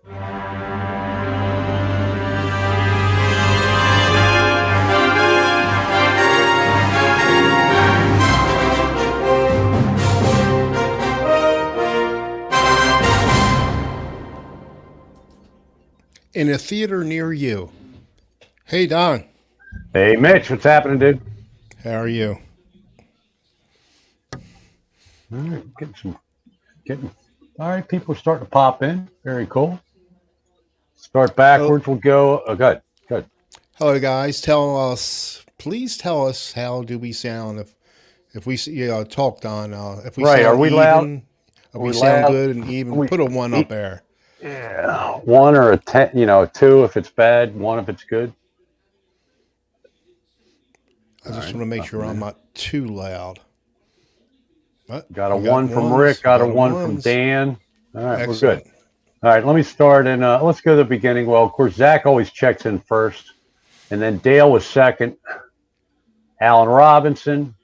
In a theater near you. Hey, Don. Hey, Mitch, what's happening, dude? How are you? All right, getting. All right, people are starting to pop in. Very cool. Start Oh, backwards. We'll go. Oh, good. hello, guys. Please tell us how do we sound if we talked on if we Right. Are sound we loud? even, if Are we we sound loud? good and Are even. we, Put a one up e- there. yeah, one or a 10, a two if it's bad, one if it's good. I All just right, want to make sure nothing I'm there. not too loud. But Got a we got one from ones. Rick, We got a got a one from ones. Dan. All right, we're good. Excellent. All right, let me start and let's go to the beginning. Well, of course, Zach always checks in first, and then Dale was second. Alan Robinson,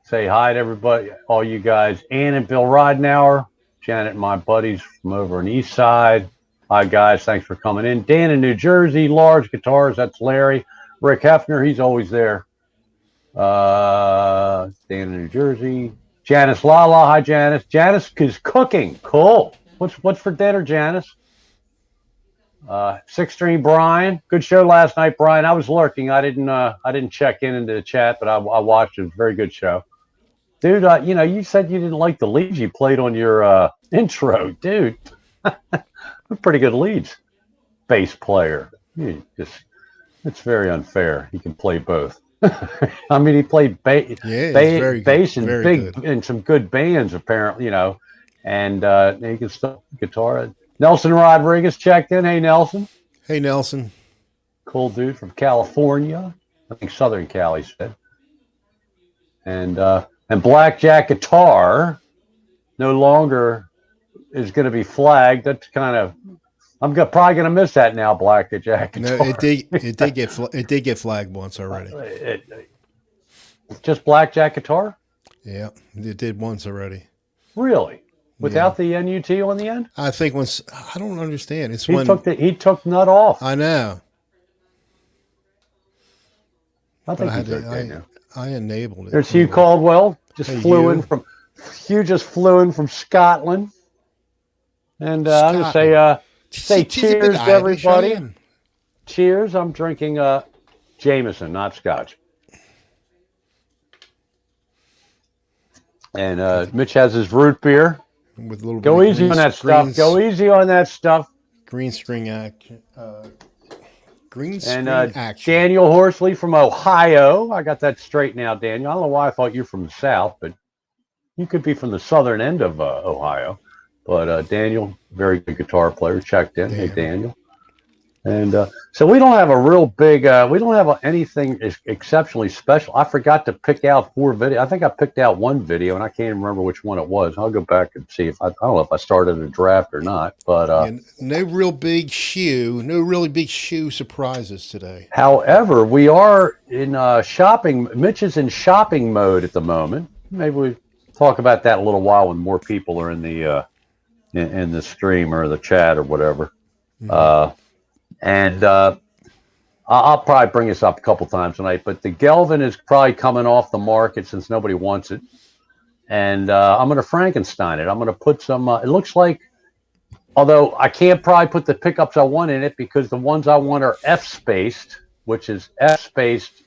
say hi to everybody, all you guys. Ann and Bill Rodnauer, Janet and my buddies from over on the East Side. Hi, guys. Thanks for coming in. Dan in New Jersey, large guitars. That's Larry. Rick Hefner, he's always there. Dan in New Jersey. Janice Lala. Hi, Janice. Janice is cooking. Cool. What's for dinner, Janice? Six String Brian. Good show last night, Brian. I was lurking. I didn't check in into the chat, but I watched it. It was a very good show. Dude, you said you didn't like the leads you played on your intro. Dude, pretty good leads. Bass player. It's very unfair. He can play both. I mean, he played Yeah, he's very good. bass Very good. in some good bands, apparently, and he can still guitar. Nelson Rodriguez checked in. Hey, Nelson. Hey, Nelson. Cool dude from California. I think Southern Cali said. And Blackjack Guitar no longer is going to be flagged. That's kind of probably going to miss that now. Blackjack No, Guitar. it did get flagged once already. Just Blackjack Guitar? Yeah, it did once already. Really? Yeah, Without the NUT on the end? I think once. I don't understand. It's He when took nut off. I know, I but think he's okay now. I enabled it There's Hugh anyway. Caldwell. Hey, you, Hugh just flew in from Scotland. And I'm going to Scotland. say She's a bit cheers to Irish, I everybody. am. Cheers. I'm drinking Jameson, not Scotch. And Mitch has his root beer. With a little bit Go of easy on that stuff. Go easy on that stuff. green string action. Green And screen action. Daniel Horsley from Ohio. I got that straight now, Daniel. I don't know why I thought you're from the South, but you could be from the southern end of Ohio. But Daniel, very good guitar player, checked in. Hey, Daniel. And so we don't have a real big, we don't have anything exceptionally special. I forgot to pick out 4 videos. I think I picked out 1 video, and I can't even remember which one it was. I'll go back and see if I don't know if I started a draft or not. But no really big shoe surprises today. However, we are in shopping. Mitch is in shopping mode at the moment. Maybe we talk about that in a little while when more people are in the stream or the chat or whatever. Mm-hmm. And I'll probably bring this up a couple times tonight, but the Gelvin is probably coming off the market since nobody wants it. And I'm going to Frankenstein it. I'm going to put some, it looks like, although I can't probably put the pickups I want in it because the ones I want are F-spaced, which is F-spaced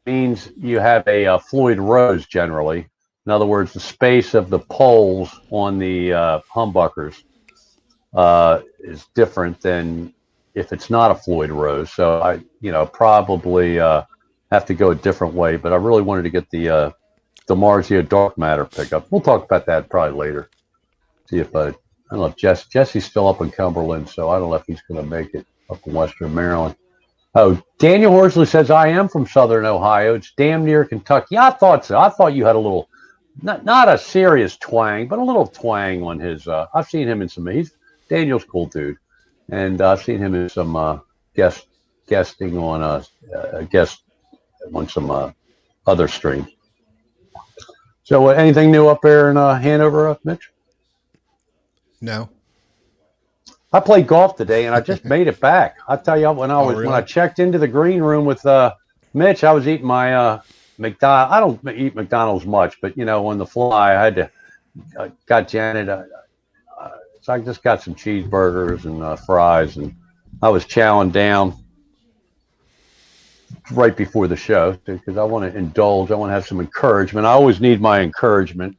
means you have a Floyd Rose generally. In other words, the space of the poles on the humbuckers is different than if it's not a Floyd Rose. So I, probably have to go a different way. But I really wanted to get the Marzio Dark Matter pickup. We'll talk about that probably later. See if I don't know if Jesse's still up in Cumberland, so I don't know if he's going to make it up in Western Maryland. Oh, Daniel Horsley says I am from Southern Ohio. It's damn near Kentucky. I thought so. I thought you had a little, not a serious twang, but a little twang on his. I've seen him in some. Daniel's a cool dude, and I've seen him in some guesting on some other streams. So, anything new up there in Hanover, Mitch? No. I played golf today, and I just made it back. I tell you, when Oh, when I really? checked into the green room with Mitch, I was eating my McDonald. I don't eat McDonald's much, but on the fly, I had to. Got Janet. So I just got some cheeseburgers and fries, and I was chowing down right before the show because I want to indulge. I want to have some encouragement. I always need my encouragement.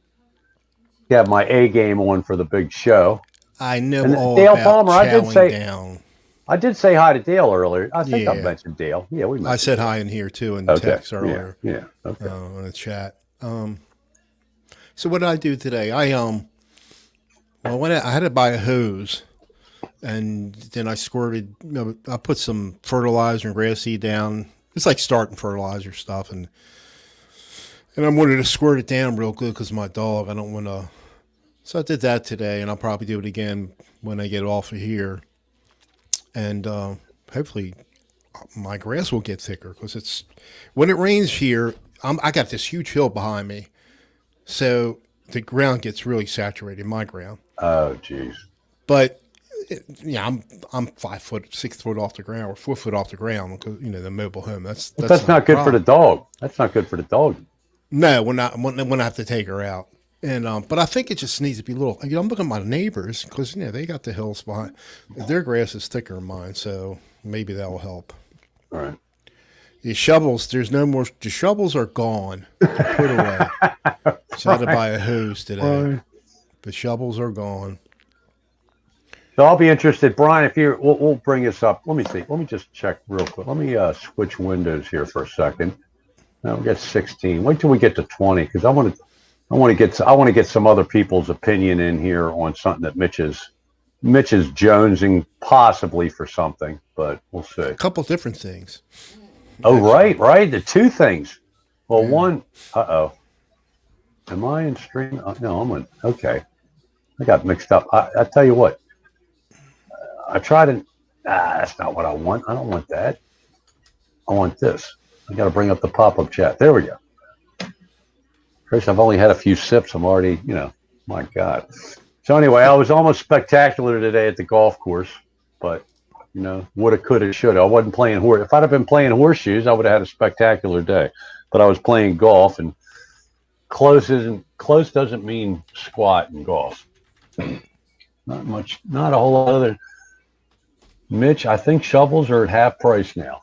Have my A game on for the big show. I know And all Dale about Palmer, chowing down. I did say hi to Dale earlier. I think I Yeah. mentioned Dale. Yeah, we I mentioned said Dale. hi in here too in Okay. text Yeah. earlier Yeah. Okay. in the chat. So what did I do today? Well, I had to buy a hose, and then I squirted. I put some fertilizer and grass seed down. It's like starting fertilizer stuff, and I wanted to squirt it down real good because my dog. I don't want to. So I did that today, and I'll probably do it again when I get off of here, and hopefully my grass will get thicker because it's when it rains here. I got this huge hill behind me, so the ground gets really saturated. My ground, Oh, geez. but yeah, I'm 5 foot, 6 foot off the ground or 4 foot off the ground because the mobile home. But That's that's not a not good for the problem. dog. That's not good for the dog. No, when I have to take her out. And but I think it just needs to be a little. I'm looking at my neighbors because they got the hills behind. Their grass is thicker than mine, so maybe that will help. All right. The shovels, there's no more. The shovels are gone. They're put away. So I had to buy a hose today. Right. The shovels are gone. So I'll be interested, Brian. If you, we'll bring this up. Let me see. Let me just check real quick. Let me switch windows here for a second. Now we got 16. Wait till we get to 20 because I want to get some other people's opinion in here on something that Mitch is jonesing possibly for something, but we'll see. A couple different things. Oh, Actually. right. The two things. Well, Yeah. one. Uh-oh. Am I in stream? No, I'm in. Okay. I got mixed up. I tell you what. I tried to. That's not what I want. I don't want that. I want this. I got to bring up the pop-up chat. There we go. Chris, I've only had a few sips. I'm already, my God. So anyway, I was almost spectacular today at the golf course, but woulda, coulda, shoulda. I wasn't playing horse. If I'd have been playing horseshoes, I would have had a spectacular day. But I was playing golf, and close doesn't mean squat in golf. Not much. Not a whole lot other. Mitch, I think shovels are at half price now.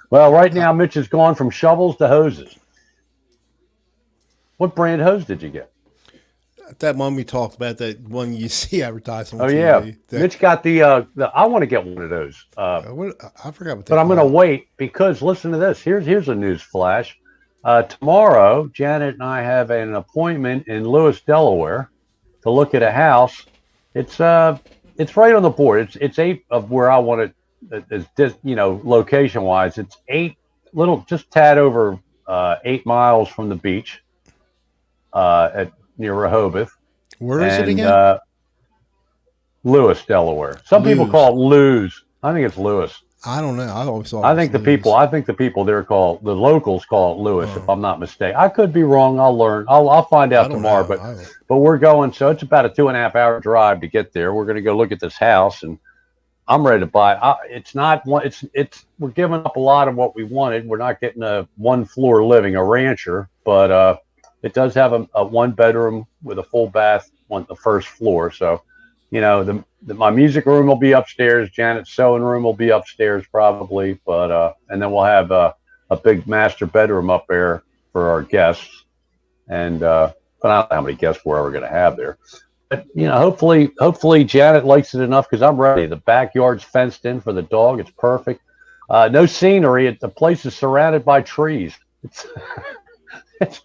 Well, right now, Mitch has gone from shovels to hoses. What brand hose did you get? That one we talked about, that one you see advertised on Oh, TV. yeah. Mitch got the I want to get one of those. I forgot what they But I'm call going to it. wait because listen to this. Here's a news flash. Tomorrow, Janet and I have an appointment in Lewis, Delaware, to look at a house. It's right on the board. It's 8 of where I want it. Location wise, it's 8 just tad over 8 miles from the beach, at near Rehoboth, Where is it and again? Lewis, Delaware. Some people Lewes. call it Lewes. I think it's Lewis. I don't know. I always thought I it was think the Lewes. people there the locals call it Lewis, if Oh, I'm not mistaken. I could be wrong. I'll learn. I'll find I out don't tomorrow. know. But we're going. So it's about a 2.5 hour drive to get there. We're going to go look at this house, and I'm ready to buy. It's not one. We're giving up a lot of what we wanted. We're not getting a 1 floor living, a rancher, but it does have a 1 bedroom with a full bath on the first floor. So, my music room will be upstairs. Janet's sewing room will be upstairs probably, but and then we'll have a big master bedroom up there for our guests. And but I don't know how many guests we're ever going to have there. But hopefully Janet likes it enough because I'm ready. The backyard's fenced in for the dog. It's perfect. No scenery. The place is surrounded by trees. It's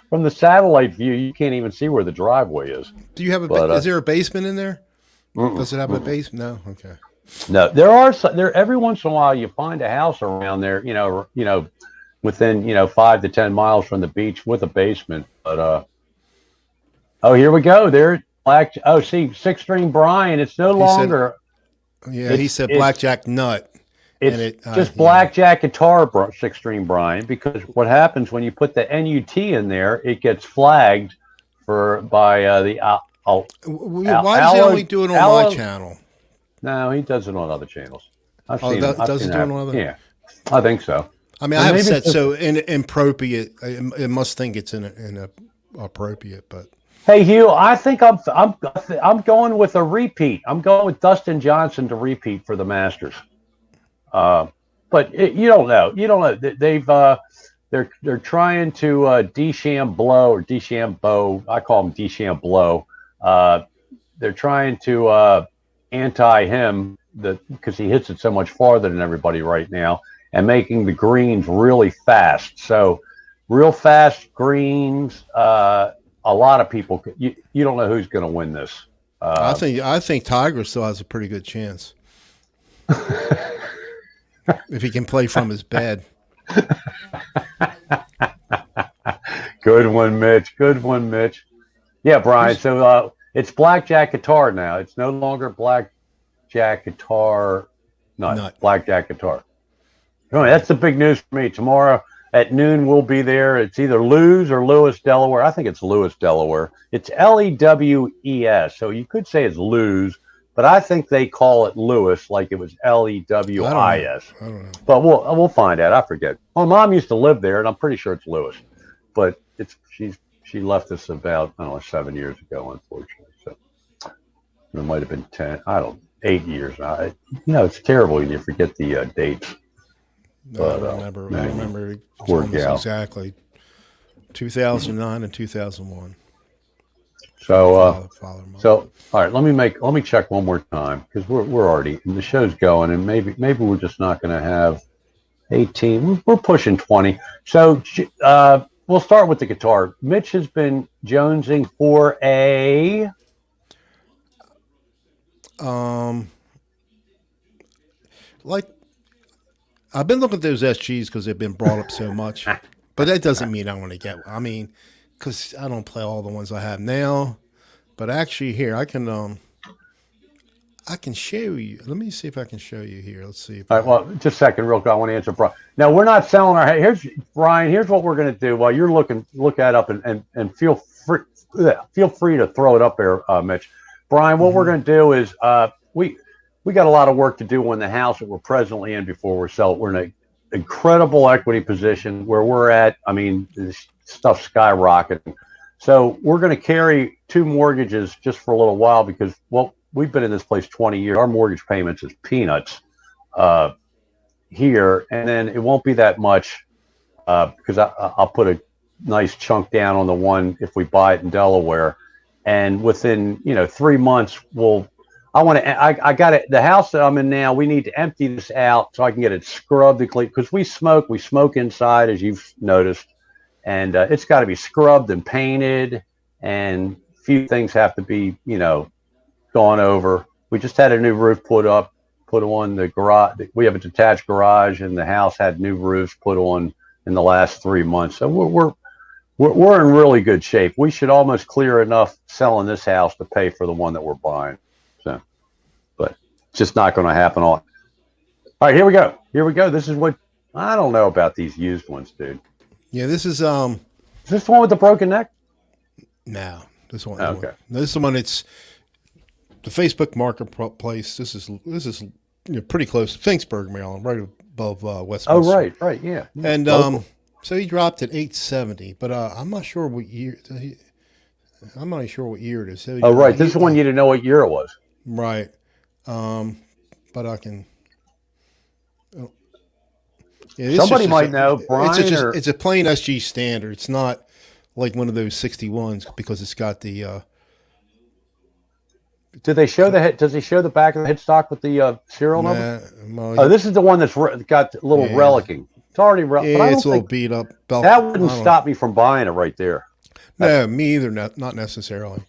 from the satellite view, you can't even see where the driveway is. Do you have But is there a basement in there? mm-mm, Does it have a mm-mm. basement? No. Okay. No, there are every once in a while you find a house around there. Within 5 to 10 miles from the beach with a basement. But oh, here we go. There, black. Oh, see, Six String Brian. It's no He said, longer. yeah. He said It's blackjack nut, and it's it. just Yeah. blackjack guitar, Six String Brian. Because what happens when you put the NUT in there, it gets flagged by the Why does he only do it on my channel? No, he does it on other channels. I've Oh, seen him. does it do it on other? Yeah, I think so. I mean, I have said so inappropriate. It must think it's inappropriate, but. Hey Hugh, I think I'm going with a repeat. I'm going with Dustin Johnson to repeat for the Masters. But you don't know. You don't know. They're trying to DeChambeau or DeChambeau. I call him DeChambeau. They're trying to anti him because he hits it so much farther than everybody right now, and making the greens really fast. So real fast greens. A lot of people. You don't know who's going to win this. I think Tiger still has a pretty good chance if he can play from his bed. Good one, Mitch. Good one, Mitch. Yeah, Brian. So it's blackjack guitar now. It's no longer blackjack guitar. No, blackjack guitar. Anyway, that's the big news for me. Tomorrow at noon, we'll be there. It's either Lewes or Lewis, Delaware. I think it's Lewis, Delaware. It's Lewes. So you could say it's Lewes, but I think they call it Lewis like it was Lewis. I don't know. But we'll find out. I forget. My mom used to live there, and I'm pretty sure it's Lewis. But she left us about 7 years ago, unfortunately. So it might have been 8 years now. It's terrible when you forget the dates. No, I remember exactly 2009 and 2001. So all right, let me check one more time because we're already the show's going, and maybe we're just not going to have 18. We're pushing 20. So we'll start with the guitar. Mitch has been jonesing for a I've been looking at those SGs because they've been brought up so much, but that doesn't mean I want to get one. I mean, because I don't play all the ones I have now, but actually here I can show you. Let me see if I can show you here. Let's see. All right, well, just a second, real quick. I want to answer Brian. Now we're not selling our. Here's Brian. Here's what we're going to do while you're look that up and feel free to throw it up there, Mitch. Brian, what we're going to do is we got a lot of work to do on the house that we're presently in before we sell it. We're in an incredible equity position where we're at. I mean, this stuff's skyrocketing. So we're going to carry 2 mortgages just for a little while because, well, we've been in this place 20 years. Our mortgage payments is peanuts here, and then it won't be that much because I'll put a nice chunk down on the one if we buy it in Delaware, and within 3 months I got it. The house that I'm in now, we need to empty this out so I can get it scrubbed and clean because we smoke inside, as you've noticed, and it's got to be scrubbed and painted, and a few things have to be gone over. We just had a new roof put on the garage. We have a detached garage, and the house had new roofs put on in the last 3 months. So we're in really good shape. We should almost clear enough selling this house to pay for the one that we're buying. So, but it's just not going to happen. All right, here we go. This is what I don't know about these used ones, dude. Yeah, this is Is this the one with the broken neck? No, this one. Okay. This is the one. It's the Facebook Marketplace. This is pretty close to Finksburg, Maryland, right above Westminster. Oh, right, yeah. And so he dropped at 870, but I'm not sure what year. I'm not sure what year it is. So right. This is one you didn't know what year it was. Right. But I can. Yeah, somebody might know, Brian. It's a plain SG standard. It's not like one of those 61s because it's got the. Do they show Does he show the back of the headstock with the serial number? Oh, this is the one that's got a little relicking. It's already yeah, it's a little beat up. That wouldn't stop me from buying it right there. No, me either. Not necessarily.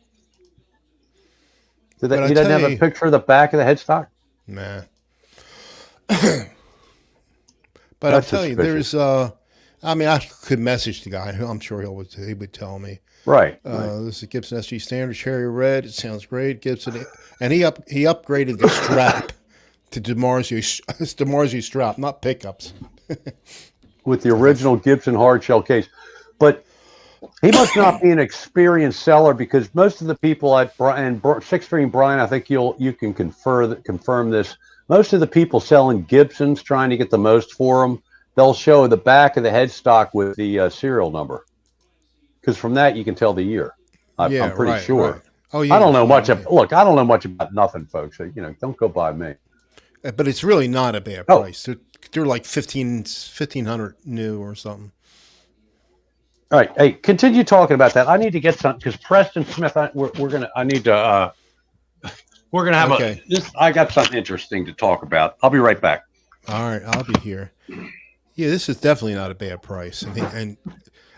He doesn't have a picture of the back of the headstock? Nah. But I'll tell you, there's I could message the guy. I'm sure he would tell me. Right. This is a Gibson SG Standard Cherry Red. It sounds great, Gibson. And he upgraded the strap to DiMarzio strap, not pickups. With the original Gibson hard shell case. But He must not be an experienced seller because most of the people at Six String Brian, I think you can confirm this. Most of the people selling Gibsons, trying to get the most for them, they'll show the back of the headstock with the serial number, because from that you can tell the year. Yeah, I'm pretty right, sure. right. Oh I yeah, don't know yeah, much. yeah. Look, I don't know much about nothing, folks. So, don't go by me. But it's really not a bad Oh, price. They're like 1,500 new or something. all right. Hey, continue talking about that. I need to get something because Preston Smith. We're gonna. I need to. We're gonna have Okay. I got something interesting to talk about. I'll be right back. All right, I'll be here. Yeah, this is definitely not a bad price, and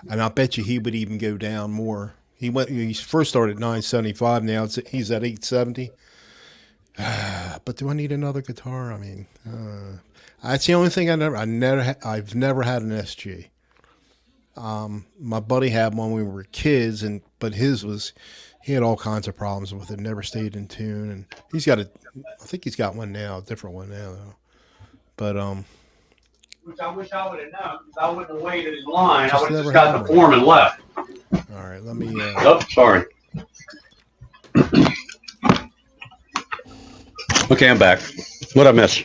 I'll bet you he would even go down more. He first started at 975. Now he's at 870. But do I need another guitar? I mean, that's the only thing I've never had an SG. My buddy had one when we were kids, but he had all kinds of problems with it. Never stayed in tune, and I think he's got one now, a different one now though. But Which I wish I would have known because I wouldn't have waited in line. I just would have never just got had the one. form and left. All right, let me. Oh, sorry. Okay, I'm back. What'd I miss?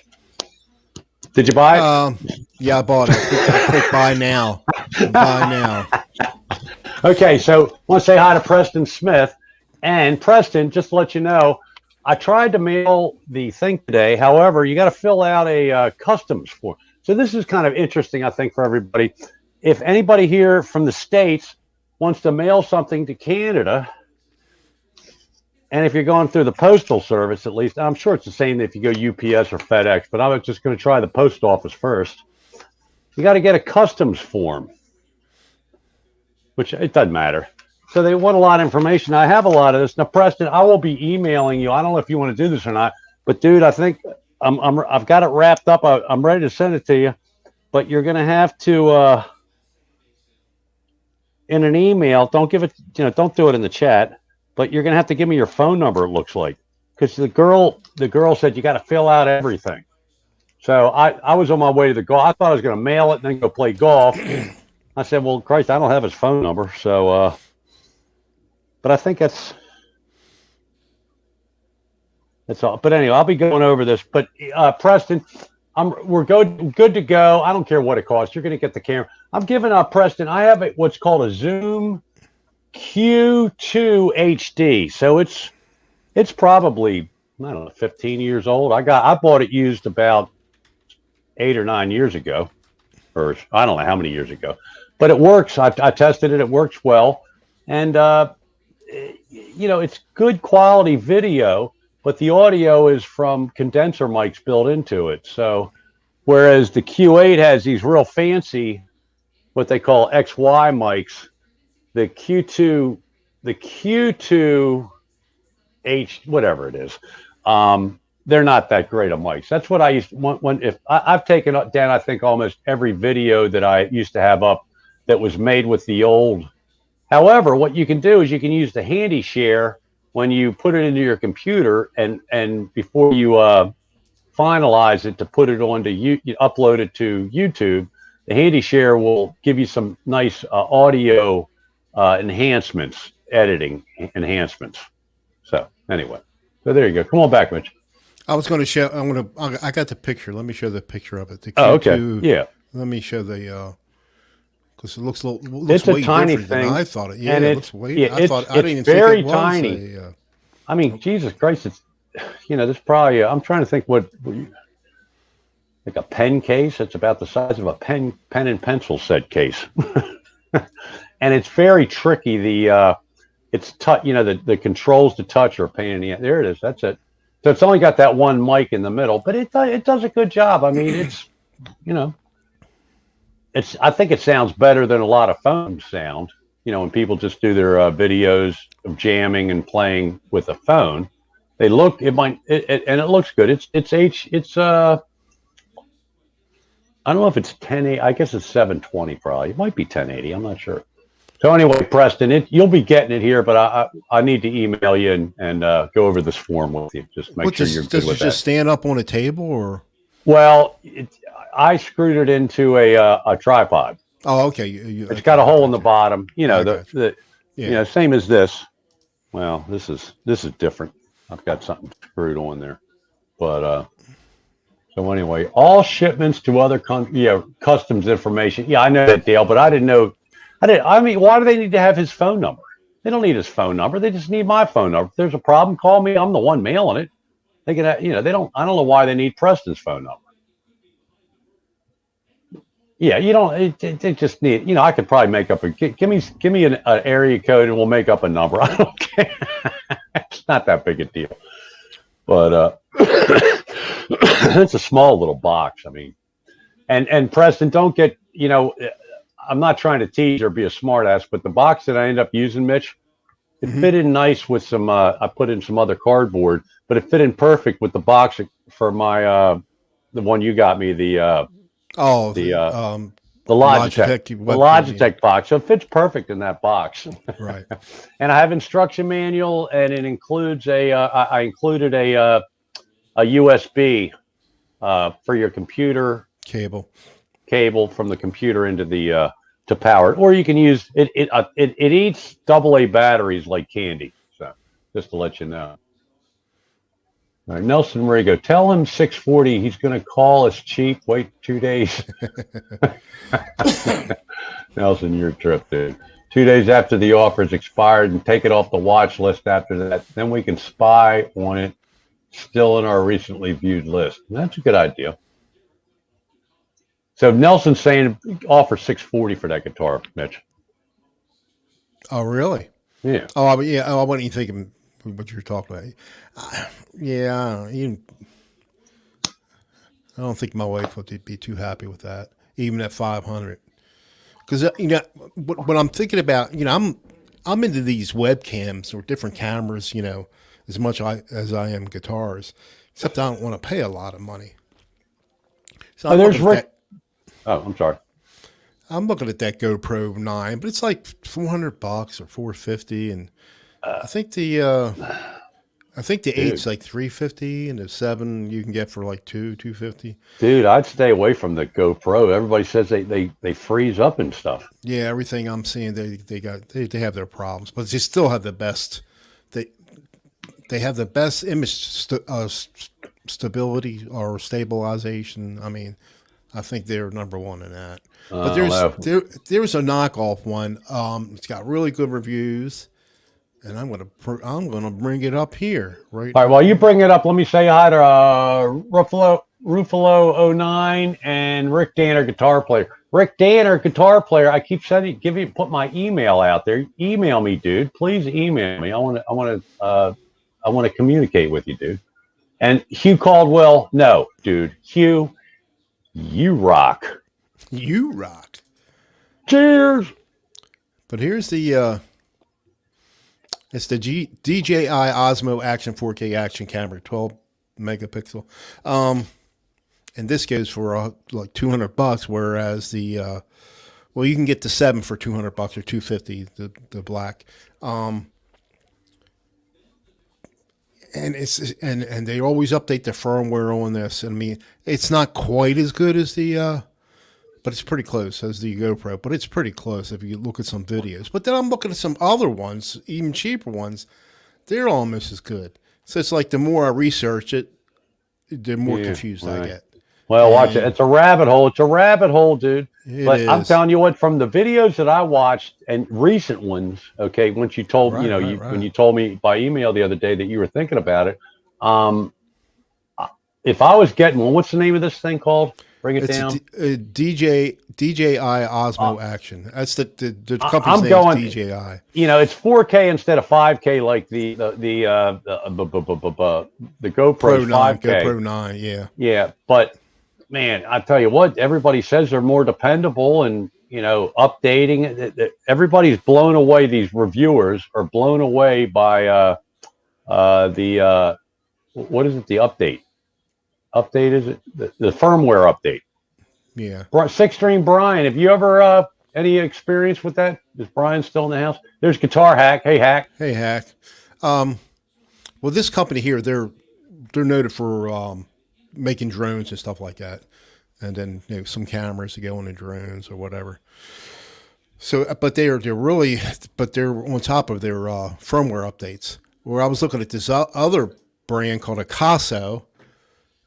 Did you buy it? Yeah, I bought it. I click buy now. Buy now. Okay, so I want to say hi to Preston Smith. And Preston, just to let you know, I tried to mail the thing today. However, you got to fill out a customs form. So this is kind of interesting, I think, for everybody. If anybody here from the States wants to mail something to Canada, and if you're going through the postal service, at least, I'm sure it's the same if you go UPS or FedEx, but I was just going to try the post office first. You got to get a customs form, which it doesn't matter. So they want a lot of information. I have a lot of this. Now, Preston, I will be emailing you. I don't know if you want to do this or not, but dude, I think I've got it wrapped up. I'm ready to send it to you, but you're going to have to, in an email, don't give it, don't do it in the chat, but you're going to have to give me your phone number, it looks like, because the girl said you got to fill out everything. So I was on my way to the golf. I thought I was going to mail it and then go play golf. I said, well, Christ, I don't have his phone number. So, but I think that's all. But anyway, I'll be going over this. But Preston, we're good to go. I don't care what it costs. You're going to get the camera. I'm giving up Preston. I have what's called a Zoom Q2 HD. So it's probably, I don't know, 15 years old. I bought it used about 8 or 9 years ago, or I don't know how many years ago, but it works. I tested it. It works well. And, it's good quality video, but the audio is from condenser mics built into it. So whereas the Q8 has these real fancy, what they call XY mics, the Q2 H, whatever it is, they're not that great of mics. That's what I used to, I've taken down, I think, almost every video that I used to have up that was made with the old. However, what you can do is you can use the handy share when you put it into your computer, and before you finalize it to put it onto you upload it to YouTube, the handy share will give you some nice audio enhancements, editing enhancements. So anyway, so there you go. Come on back, Mitch. I was going to show. I got the picture. Let me show the picture of it. The Q2, oh, okay. Yeah. Let me show the. Because it looks it's way a tiny different thing. than I thought it. Yeah, and it looks way. Yeah, I thought I didn't even very think it was tiny. I mean, Jesus Christ! It's this probably. I'm trying to think what like a pen case. It's about the size of a pen and pencil set case, and it's very tricky. It's touch. The controls to touch are a pain in the ass. There it is. That's it. So it's only got that one mic in the middle, but it does a good job. I mean, it's I think it sounds better than a lot of phones sound. When people just do their videos of jamming and playing with a phone, and it looks good. I don't know if it's 1080. I guess it's 720 probably. It might be 1080. I'm not sure. So anyway, Preston, you'll be getting it here, but I need to email you and go over this form with you. Just make sure you're good with that. Does it just stand up on a table or? Well, I screwed it into a tripod. Oh, okay. It's got Okay, a I hole in got the you. bottom. You know, I got you. same as this. Well, this is different. I've got something screwed on there. But so anyway, all shipments to other countries, customs information. Yeah, I know that, Dale, but I didn't know. I mean, why do they need to have his phone number? They don't need his phone number. They just need my phone number. If there's a problem, call me. I'm the one mailing it. They can, they don't. I don't know why they need Preston's phone number. Yeah, you don't. It just need. I could probably make up a. Give me an area code and we'll make up a number. I don't care. It's not that big a deal. But it's a small little box. I mean, and Preston, don't get. I'm not trying to tease or be a smartass, but the box that I end up using, Mitch, it Hmm. fit in nice with some. I put in some other cardboard, but it fit in perfect with the box for my the one you got me, Oh, the the the Logitech, Logitech the webcam. Yeah. Logitech box. So it fits perfect in that box. Right. And I have instruction manual, and it includes I included a USB for your computer Cable. cable from the computer into the to power it, or you can use it. It eats AA batteries like candy. So just to let you know. All right, Nelson Rigo, tell him 640. He's going to call us cheap. Wait 2 days. Nelson, your trip, dude. 2 days after the offer is expired and take it off the watch list after that. Then we can spy on it still in our recently viewed list. And that's a good idea. So Nelson's saying offer 640 for that guitar, Mitch. Oh, really? Yeah. Yeah. Oh, I wasn't even thinking what you're talking about. Yeah. I don't think my wife would be too happy with that, even at 500. Because what I'm thinking about, I'm into these webcams or different cameras, as much as I am guitars. Except I don't want to pay a lot of money. So Oh, I'm there's looking at Rick. that. Oh, I'm sorry. I'm looking at that GoPro 9, but it's like $400 or 450, and I think the Dude. eight's like 350, and the 7 you can get for like 250. Dude, I'd stay away from the GoPro. Everybody says they freeze up and stuff. Yeah, everything I'm seeing, they have their problems, but they still have the best. They they have the best image stability or stabilization. I mean, I think they're number one in that. But I don't know. there's a knockoff one. It's got really good reviews, and I'm gonna bring it up here right. All right, while you bring it up, let me say hi to Ruffalo 09 and Rick Danner, guitar player. Rick Danner, guitar player. I keep sending, put my email out there. Email me, dude. Please email me. I want to communicate with you, dude. And Hugh Caldwell, no, dude. Hugh, you rock. You rock. Cheers. But here's the it's the DJI Osmo Action 4K action camera, 12 megapixel. And this goes for like $200, whereas well, you can get the 7 for $200 or 250, the black. And and they always update the firmware on this. I mean, it's not quite as good as but it's pretty close as the GoPro. But it's pretty close if you look at some videos. But then I'm looking at some other ones, even cheaper ones. They're almost as good. So it's like the more I research it, the more Yeah, confused I right. get. Well, watch it. And It's a rabbit hole. It's a rabbit hole, dude. it But I'm is telling you what, from the videos that I watched and recent ones, okay, once you told, right, right, when right. you told me by email the other day that you were thinking about it, um, if I was getting one, what's the name of this thing called? Bring it It's down. a DJI Uh, Osmo Action. That's the company's I'm name is going, DJI. it's 4K instead of 5K, like the GoPro's Pro 9, 5K. GoPro 9, yeah. Yeah, but man, I tell you what, everybody says they're more dependable and, updating it. Everybody's blown away. These reviewers are blown away by the what is it? The update. Update is it the firmware update? Yeah. Six String Brian, have you ever any experience with that? Is Brian still in the house? There's Guitar Hack. Hey, Hack. Hey, Hack. Um, well, this company here, they're noted for making drones and stuff like that. and then some cameras to go on the drones or whatever. So, but they're on top of their firmware updates. Where I was looking at this other brand called Acaso,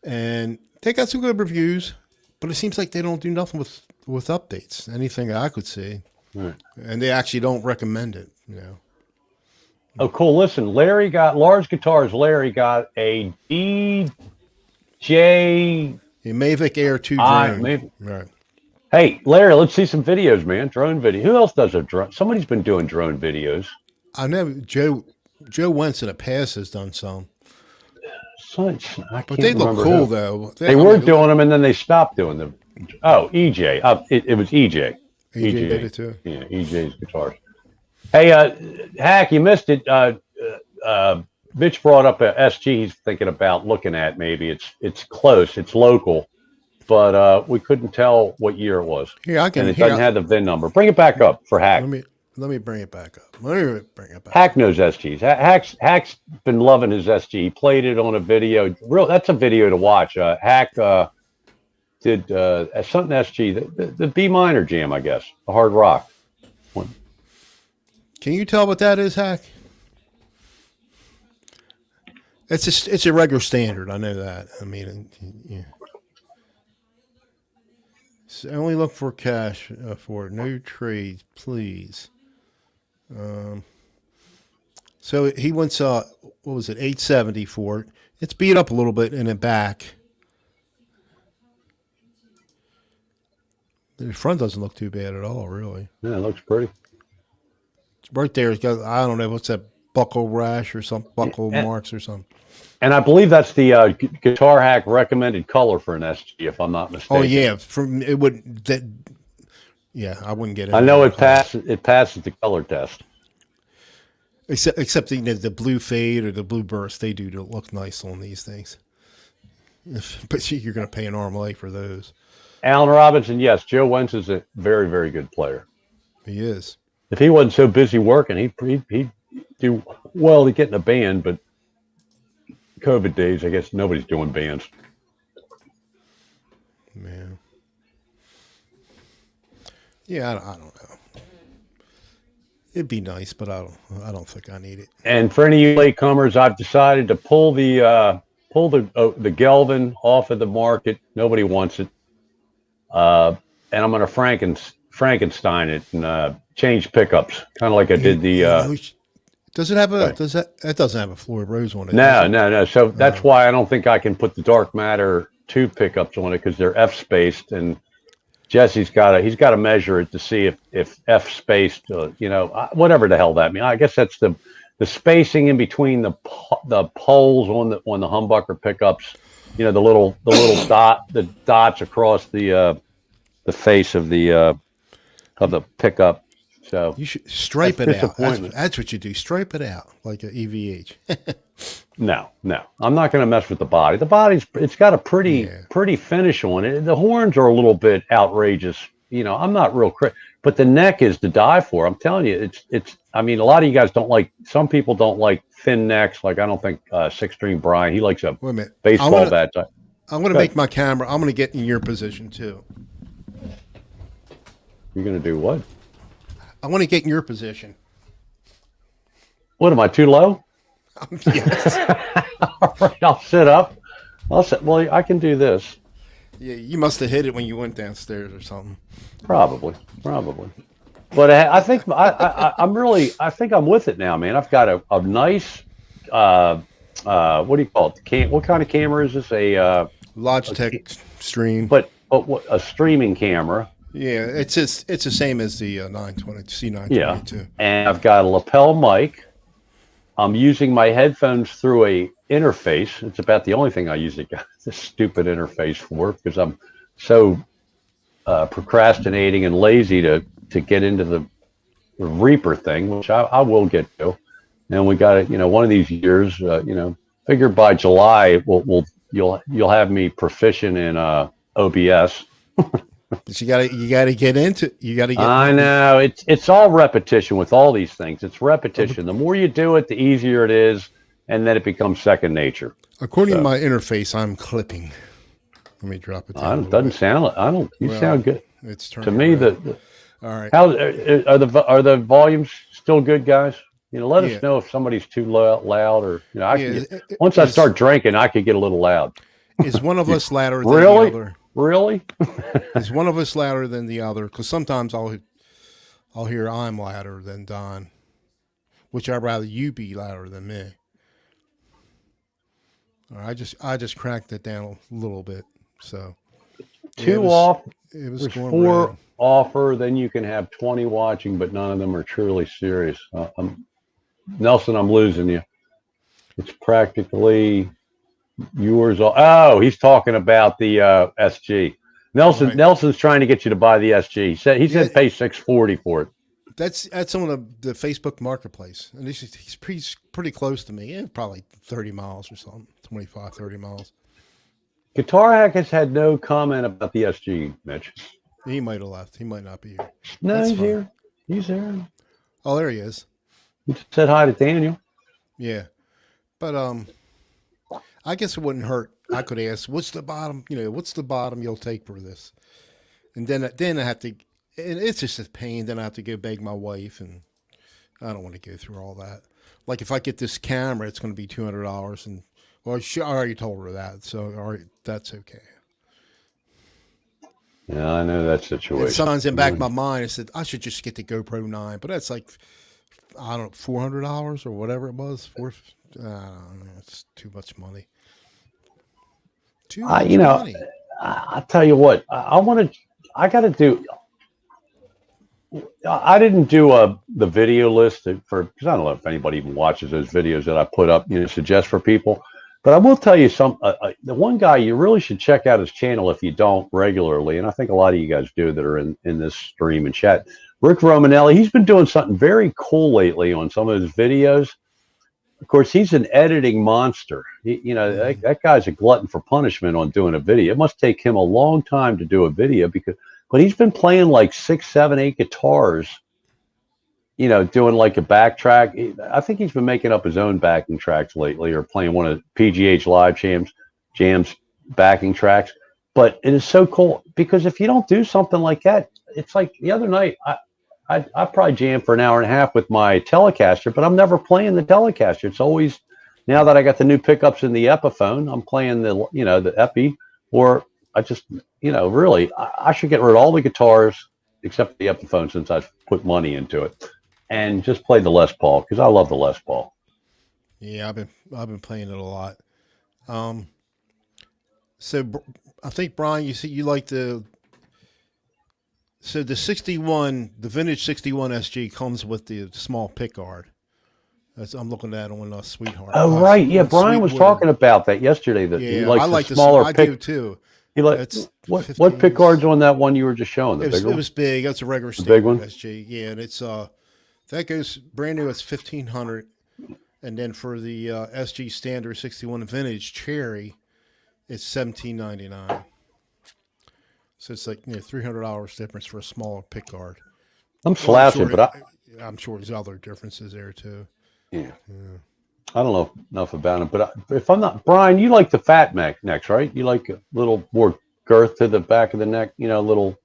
and they got some good reviews, but it seems like they don't do nothing with updates. Anything I could see, Right. And they actually don't recommend it. Oh, cool. Listen, Lars Guitars. Larry got a DJ. A Mavic Air 2 drone. Right. Hey, Larry, let's see some videos, man. Drone video. Who else does a drone? Somebody's been doing drone videos. I know Joe Wentz in the past has done some. But they look cool, though. They were doing them, and then they stopped doing them. Oh, EJ. It was EJ. EJ did it, too. Yeah, EJ's guitars. Hey, Hack, you missed it. Mitch brought up a SG he's thinking about looking at maybe. It's close. It's local. But we couldn't tell what year it was. Yeah, I can. And it doesn't have the VIN number. Bring it back up for Hack. Let me bring it back up. Let me bring it back. Hack knows SGs. Hack's been loving his SG. He played it on a video. That's a video to watch. Hack did something SG, the B minor jam, I guess, the hard rock one. Can you tell what that is, Hack? It's a regular standard. I know that. I mean, yeah. So only look for cash for it. No trades, please. So he wants what was it, $870 for it. It's beat up a little bit in the back. The front doesn't look too bad at all, really. Yeah, it looks pretty. It's right there. It's got, I don't know, what's that, buckle rash or something, buckle marks or something. And I believe that's the Guitar Hack recommended color for an SG, if I'm not mistaken. Oh yeah, yeah, I wouldn't get it. I know it passes the color test. Except the blue fade or the blue burst, they do look nice on these things. But you're going to pay an arm and leg for those. Alan Robinson, yes, Joe Wentz is a very, very good player. He is. If he wasn't so busy working, he'd do well to get in a band, but COVID days, I guess nobody's doing bands. Man. Yeah, I don't know. It'd be nice, but I don't think I need it. And for any of you latecomers, I've decided to pull the Gelvin off of the market. Nobody wants it, and I'm going to Frankenstein it and change pickups, kind of like I did the. Does it have a? Right. It doesn't have a Floyd Rose on it? No. So that's why I don't think I can put the Dark Matter 2 pickups on it, because they're F spaced, and Jesse's got to measure it to see if F spaced, whatever the hell that means. I guess that's the spacing in between the poles on the humbucker pickups. The little the dots across the face of the pickup. So you should stripe it out. That's what you do. Stripe it out like an EVH. No, I'm not going to mess with the body. The body's it's got a pretty finish on it. The horns are a little bit outrageous. I'm not real but the neck is to die for. I'm telling you, it's. I mean, a lot of you guys don't like. Some people don't like thin necks. Like I don't think Six String Brian. He likes a baseball bat type. I'm going to make my camera. I'm going to get in your position too. You're going to do what? I want to get in your position. What, am I too low? Yes. All right, I'll sit up. Well, I can do this. Yeah, you must have hit it when you went downstairs or something. Probably. But I think I think I'm with it now, man. I've got a nice, what do you call it? What kind of camera is this? A Logitech Stream. But what, a streaming camera. Yeah, it's the same as the 920 C922. Yeah, and I've got a lapel mic. I'm using my headphones through a interface. It's about the only thing I use this stupid interface for, because I'm so procrastinating and lazy to get into the Reaper thing, which I will get to. And we got it. One of these years, figure by July, you'll have me proficient in OBS. But you gotta get into. I know it's all repetition with all these things. It's repetition. The more you do it, the easier it is, and then it becomes second nature. According to my interface, I'm clipping. Let me drop it down I a don't, little doesn't bit. sound. I don't. You Well, sound good it's to turning me. red. The All right. how are the volumes still good, guys? Let Yeah. us know if somebody's too loud, or I Yeah. can get. Once I start drinking, I could get a little loud. Is one of us louder than the Really, other? really? Is one of us louder than the other? Because sometimes I'll hear I'm louder than Don, which I'd rather you be louder than me. I just cranked it down a little bit. So yeah, Two off. it was There's going red. 4 offer. Then you can have 20 watching, but none of them are truly serious. Nelson, I'm losing you. It's practically yours. Oh, he's talking about the SG. Right. Nelson's trying to get you to buy the SG. He said Yeah, pay 640 for it. that's on the Facebook Marketplace, and he's pretty close to me. Yeah, probably 30 miles or something, 25, 30 miles. Guitar Hack has had no comment about the SG, Mitch. He might have left. He might not be here. No, That's he's fine. here. He's here. Oh, there he is. He just said hi to Daniel. Yeah, but I guess it wouldn't hurt. I could ask, "What's the bottom? What's the bottom you'll take for this?" And then I have to, and it's just a pain. Then I have to go beg my wife, and I don't want to go through all that. Like if I get this camera, it's going to be $200, and well, I already told her that, so all right, that's okay. Yeah, I know that And situation. sometimes in the back of my mind, I said I should just get the GoPro 9, but that's like I don't know, $400 or whatever it was. I don't know, it's too much money. Too I, much you know, money. I tell you what, I want to. I got to do. I didn't do the video list for, because I don't know if anybody even watches those videos that I put up, suggest for people. But I will tell you the one guy you really should check out his channel if you don't regularly, and I think a lot of you guys do that are in this stream and chat. Rick Romanelli, he's been doing something very cool lately on some of his videos. Of course, he's an editing monster. That guy's a glutton for punishment on doing a video. It must take him a long time to do a video but he's been playing like 6, 7, 8 guitars, doing like a backtrack. I think he's been making up his own backing tracks lately, or playing one of PGH Live Jams backing tracks. But it is so cool because if you don't do something like that, it's like the other night, I probably jammed for an hour and a half with my Telecaster, but I'm never playing the Telecaster. It's always, now that I got the new pickups in the Epiphone, I'm playing the Epi, or I just, really, I should get rid of all the guitars except the Epiphone since I've put money into it, and just play the Les Paul because I love the Les Paul. Yeah, I've been playing it a lot. Um, so I think Brian, you see, you like the the vintage 61 SG comes with the small pickguard. I'm looking at on Sweetheart. Oh, right. Yeah, On Brian was Sweetwater. talking about that yesterday, that he Yeah, I likes the like this. smaller I pick. do too. He like It's what pick guards 15s. on that one you were just showing, the bigger It one? was big. That's a regular The big standard one? SG. Yeah, and it's that goes brand new. It's 1,500, and then for the SG standard 61 vintage cherry, it's 1,799. So it's like $300 difference for a smaller pick guard. I'm Well, slouching, but I'm sure there's other differences there too. yeah, Yeah. I don't know enough about him. But if I'm not, Brian, you like the fat necks, right? You like a little more girth to the back of the neck, little,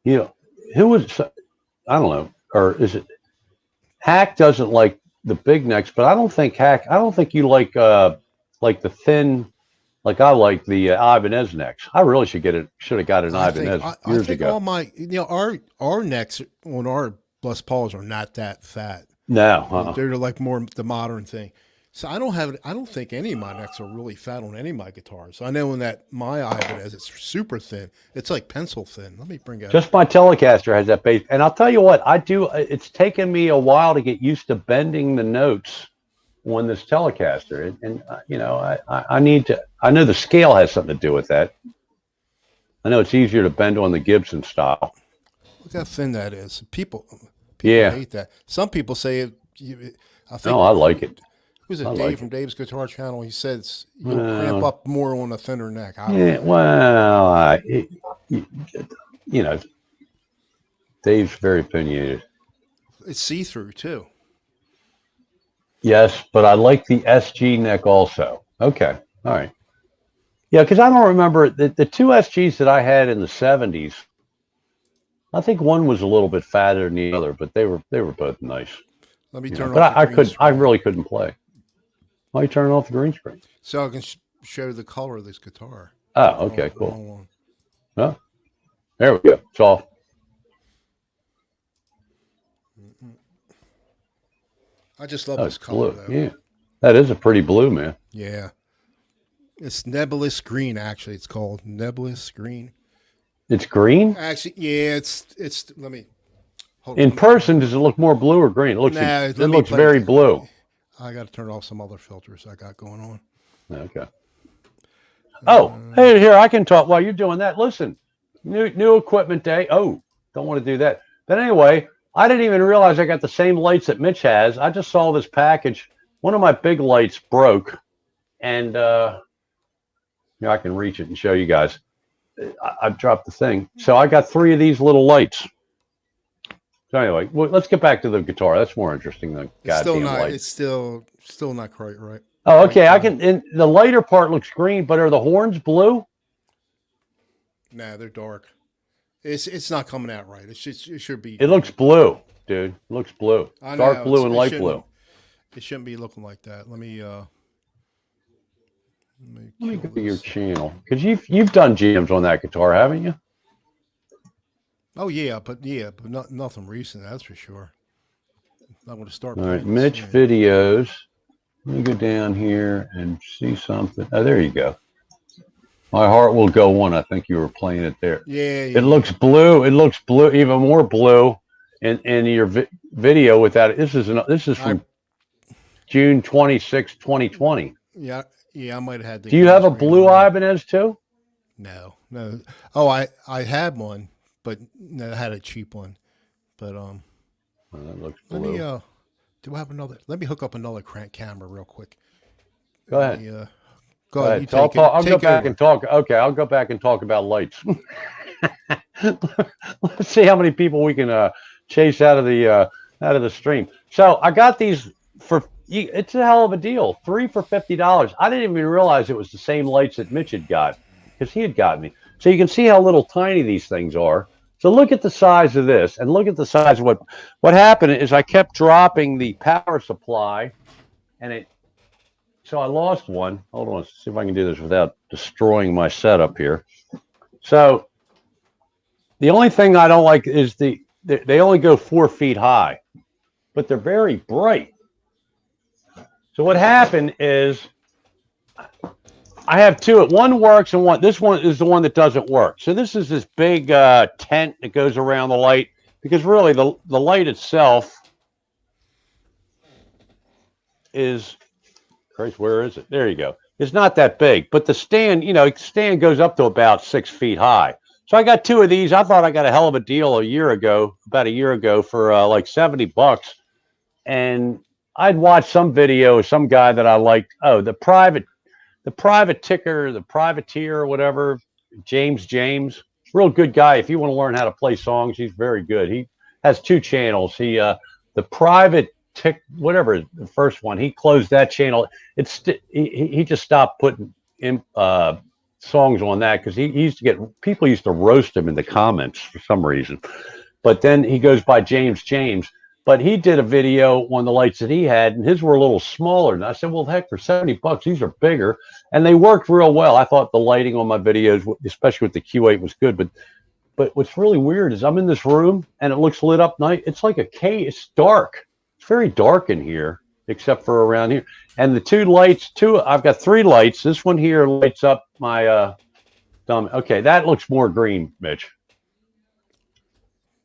you know, who was, I don't know, or is it Hack doesn't like the big necks, but I don't think you like the thin, like I like the Ibanez necks. I really should have got an Ibanez I years think ago. all my our necks on our Les Pauls are not that fat. No, They're like more the modern thing. So I don't think any of my necks are really fat on any of my guitars. I know in that my Ibanez it's super thin. It's like pencil thin. Let me bring it just up. my Telecaster has that bass. And I'll tell you what, I do. It's taken me a while to get used to bending the notes on this Telecaster, and I need to. I know the scale has something to do with that. I know it's easier to bend on the Gibson style. Look how thin that is. People Yeah. hate that. Some people say it. I think No, I like it. who's it? I Dave like from it. Dave's Guitar Channel. He says you'll cramp Well, up more on a thinner neck. I don't yeah. know. Well, you know, Dave's very opinionated. It's see through too. Yes, but I like the SG neck also. Okay. All right. Yeah, because I don't remember the two SGs that I had in the '70s. I think one was a little bit fatter than the other, but they were both nice. Let me You know, turn but off the green I screen really couldn't play. Why you turning off the green screen? so I can show the color of this guitar. Oh, Wrong, okay, cool. wrong one. Oh, there we go. It's off. I just love Oh, this it's color blue. though. Yeah, that is a pretty blue, man. Yeah, it's nebulous green. Actually, it's called nebulous green. It's green. Actually, yeah, it's. Let me hold on. In Let me turn person, off. does it look more blue or green? Nah, It let me looks play. very blue. I got to turn off some other filters I got going on. Okay. Oh, hey, here I can talk while you're doing that. Listen, new equipment day. Oh, don't want to do that. But anyway, I didn't even realize I got the same lights that Mitch has. I just saw this package. One of my big lights broke, and I can reach it and show you guys. I dropped the thing, so I got three of these little lights. So anyway, let's get back to the guitar. That's more interesting than It's still goddamn not. light. It's still not quite right. Oh, Quite okay. I right. can. And the lighter part looks green, but are the horns blue? Nah, they're dark. It's not coming out right. It's just it should be. It looks blue, dude. It looks blue. I Dark know blue and it light shouldn't. blue. It shouldn't be looking like that. Let me Let me kill go to your this. channel because you've done jams on that guitar, haven't you? Oh yeah, but not nothing recent. That's for sure. I'm going to start All right, playing this Mitch soon. videos. Let me go down here and see something. Oh, there you go. My heart will go on. I think you were playing it there. Yeah, It looks blue. It looks blue, even more blue in your video with that. This is I from June 26, 2020. yeah, I might have had the Do you green have a screen blue on there. Ibanez too? No. Oh, I had one, but no, I had a cheap one. But Oh, that looks let me blue. do I have another? Let me hook up another crank camera real quick. Go Let ahead. me Go go ahead. You ahead. So I'll take it. talk. I'll go Take back and over. talk. Okay, I'll go back and talk about lights. Let's see how many people we can chase out of the stream. So I got these for. It's a hell of a deal. 3 for $50. I didn't even realize it was the same lights that Mitch had got because he had got me. So you can see how little tiny these things are. So look at the size of this, and look at the size of what happened is I kept dropping the power supply, and it. So I lost one. Hold on, let's see if I can do this without destroying my setup here. So the only thing I don't like is they only go 4 feet high, but they're very bright. So what happened is I have two. One works and this one is the one that doesn't work. So this is this big tent that goes around the light because really the light itself is, Christ, where is it? There you go. It's not that big, but the stand goes up to about 6 feet high. So I got two of these. I thought I got a hell of a deal about a year ago for like $70. And I'd watched some video of some guy that I liked. Oh, the private ticker, the privateer, or whatever, James, real good guy. If you want to learn how to play songs, he's very good. He has two channels. The private tick, whatever the first one, he closed that channel. He just stopped putting in songs on that because he used to get people used to roast him in the comments for some reason. But then he goes by James. But he did a video on the lights that he had, and his were a little smaller. And I said, well, heck, for $70, these are bigger. And they worked real well. I thought the lighting on my videos, especially with the Q8, was good. But what's really weird is I'm in this room, and it looks lit up night. It's like a cave. It's dark. It's very dark in here, except for around here. And the I've got three lights. This one here lights up my thumb. Okay, that looks more green, Mitch.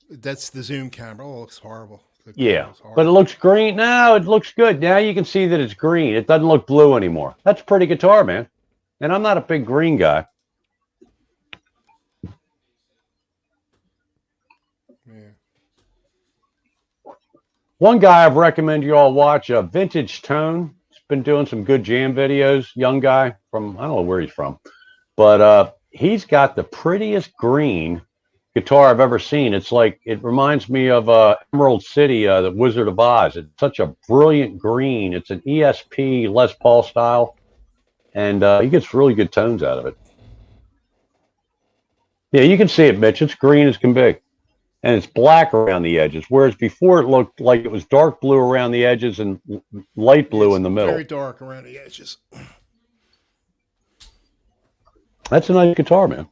That's the zoom camera. Oh, it looks horrible. The Yeah, camera's but it horrible. looks green. No, it looks good. Now you can see that it's green. It doesn't look blue anymore. That's a pretty guitar, man. And I'm not a big green guy. Yeah. One guy I've recommended you all watch, Vintage Tone. He's been doing some good jam videos. Young guy from, I don't know where he's from, but he's got the prettiest green guitar I've ever seen. It reminds me of Emerald City, the Wizard of Oz. It's such a brilliant green. It's an ESP Les Paul style. and he gets really good tones out of it. Yeah, you can see it, Mitch. It's green as can be, and it's black around the edges, whereas before it looked like it was dark blue around the edges and light blue It's in the middle. very dark around the edges. That's a nice guitar, man.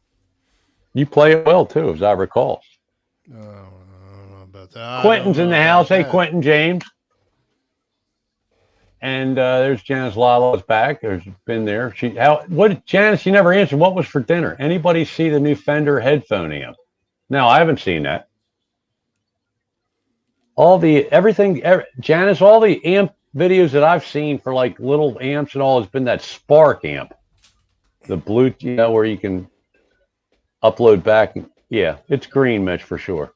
You play it well too, as I recall. I don't know about that. Quentin's in the house. Hey, that. Quentin James. And there's Janice Lala's back. There's been there. Janice, you never answered. What was for dinner? Anybody see the new Fender headphone amp? No, I haven't seen that. Janice, all the amp videos that I've seen for like little amps and all has been that Spark amp. The blue, where you can upload back. Yeah, it's green, Mitch, for sure.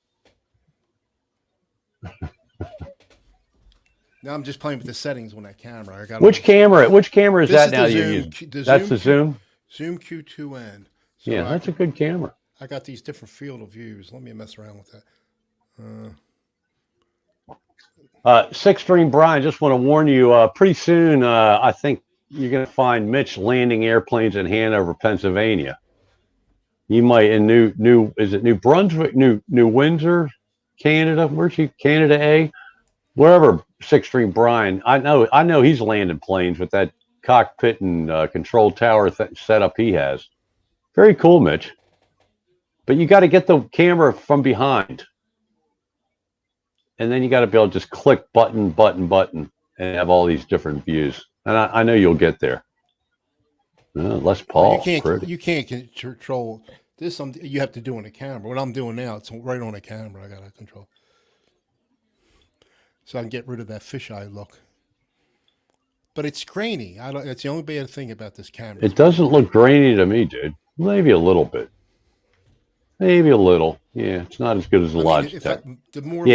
Now I'm just playing with the settings on that camera. Which camera is that now you're using? That's the Zoom? Zoom Q2N. So yeah, that's a good camera. I got these different field of views. Let me mess around with that. Six String Brian, just want to warn you, pretty soon I think you're going to find Mitch landing airplanes in Hanover, Pennsylvania. You might in is it New Brunswick, New Windsor, Canada? Where's he? Canada A? Wherever Six String Brian, I know he's landing planes with that cockpit and control tower setup he has. Very cool, Mitch. But you got to get the camera from behind. And then you got to be able to just click button, and have all these different views. And I know you'll get there. Les Paul. You can't control this. You have to do on the camera. What I'm doing now, it's right on the camera. I got to control. So I can get rid of that fisheye look. But it's grainy. That's the only bad thing about this camera. It doesn't look grainy to me, dude. Maybe a little bit. Maybe a little. Yeah, it's not as good as the Logitech. The more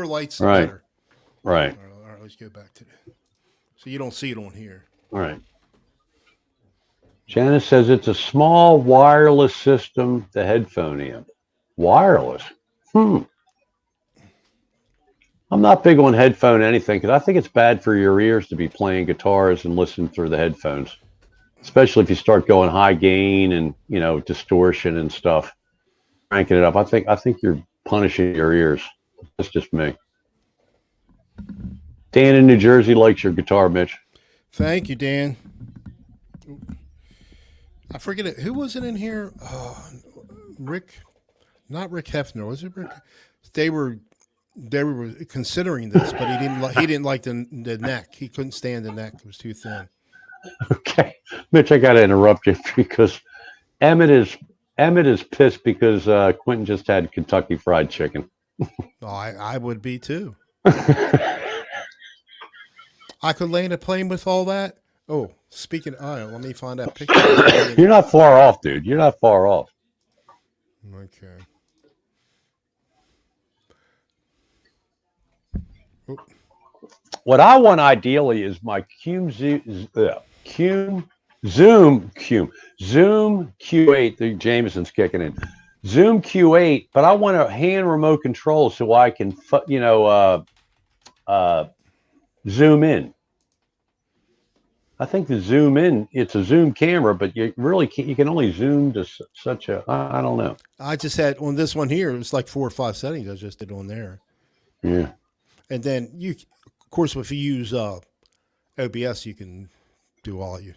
lights, the better. Right. All right, let's go back to that. So you don't see it on here. All right. Janice says it's a small wireless system, the headphone amp. Wireless? I'm not big on headphone anything because I think it's bad for your ears to be playing guitars and listening through the headphones, especially if you start going high gain and distortion and stuff, cranking it up. I think you're punishing your ears. That's just me. Dan in New Jersey likes your guitar, Mitch. Thank you, Dan. I forget it. Who was it in here? Rick, not Rick Hefner. Was it Rick? They were considering this, but he didn't like the neck. He couldn't stand the neck. It was too thin. Okay, Mitch, I got to interrupt you because Emmett is pissed because Quentin just had Kentucky Fried Chicken. Oh, I would be too. I could land a plane with all that. Oh, speaking of, let me find that picture. You're not far off, dude. You're not far off. Okay. What I want ideally is my Zoom Q8. The Jameson's kicking in. Zoom Q8, but I want a hand remote control so I can, zoom in. I think the zoom in, it's a zoom camera, but you really can't, you can only zoom to such a, I don't know. I just had on this one here, it was like 4 or 5 settings I just did on there. Yeah. And then of course, if you use OBS, you can do all you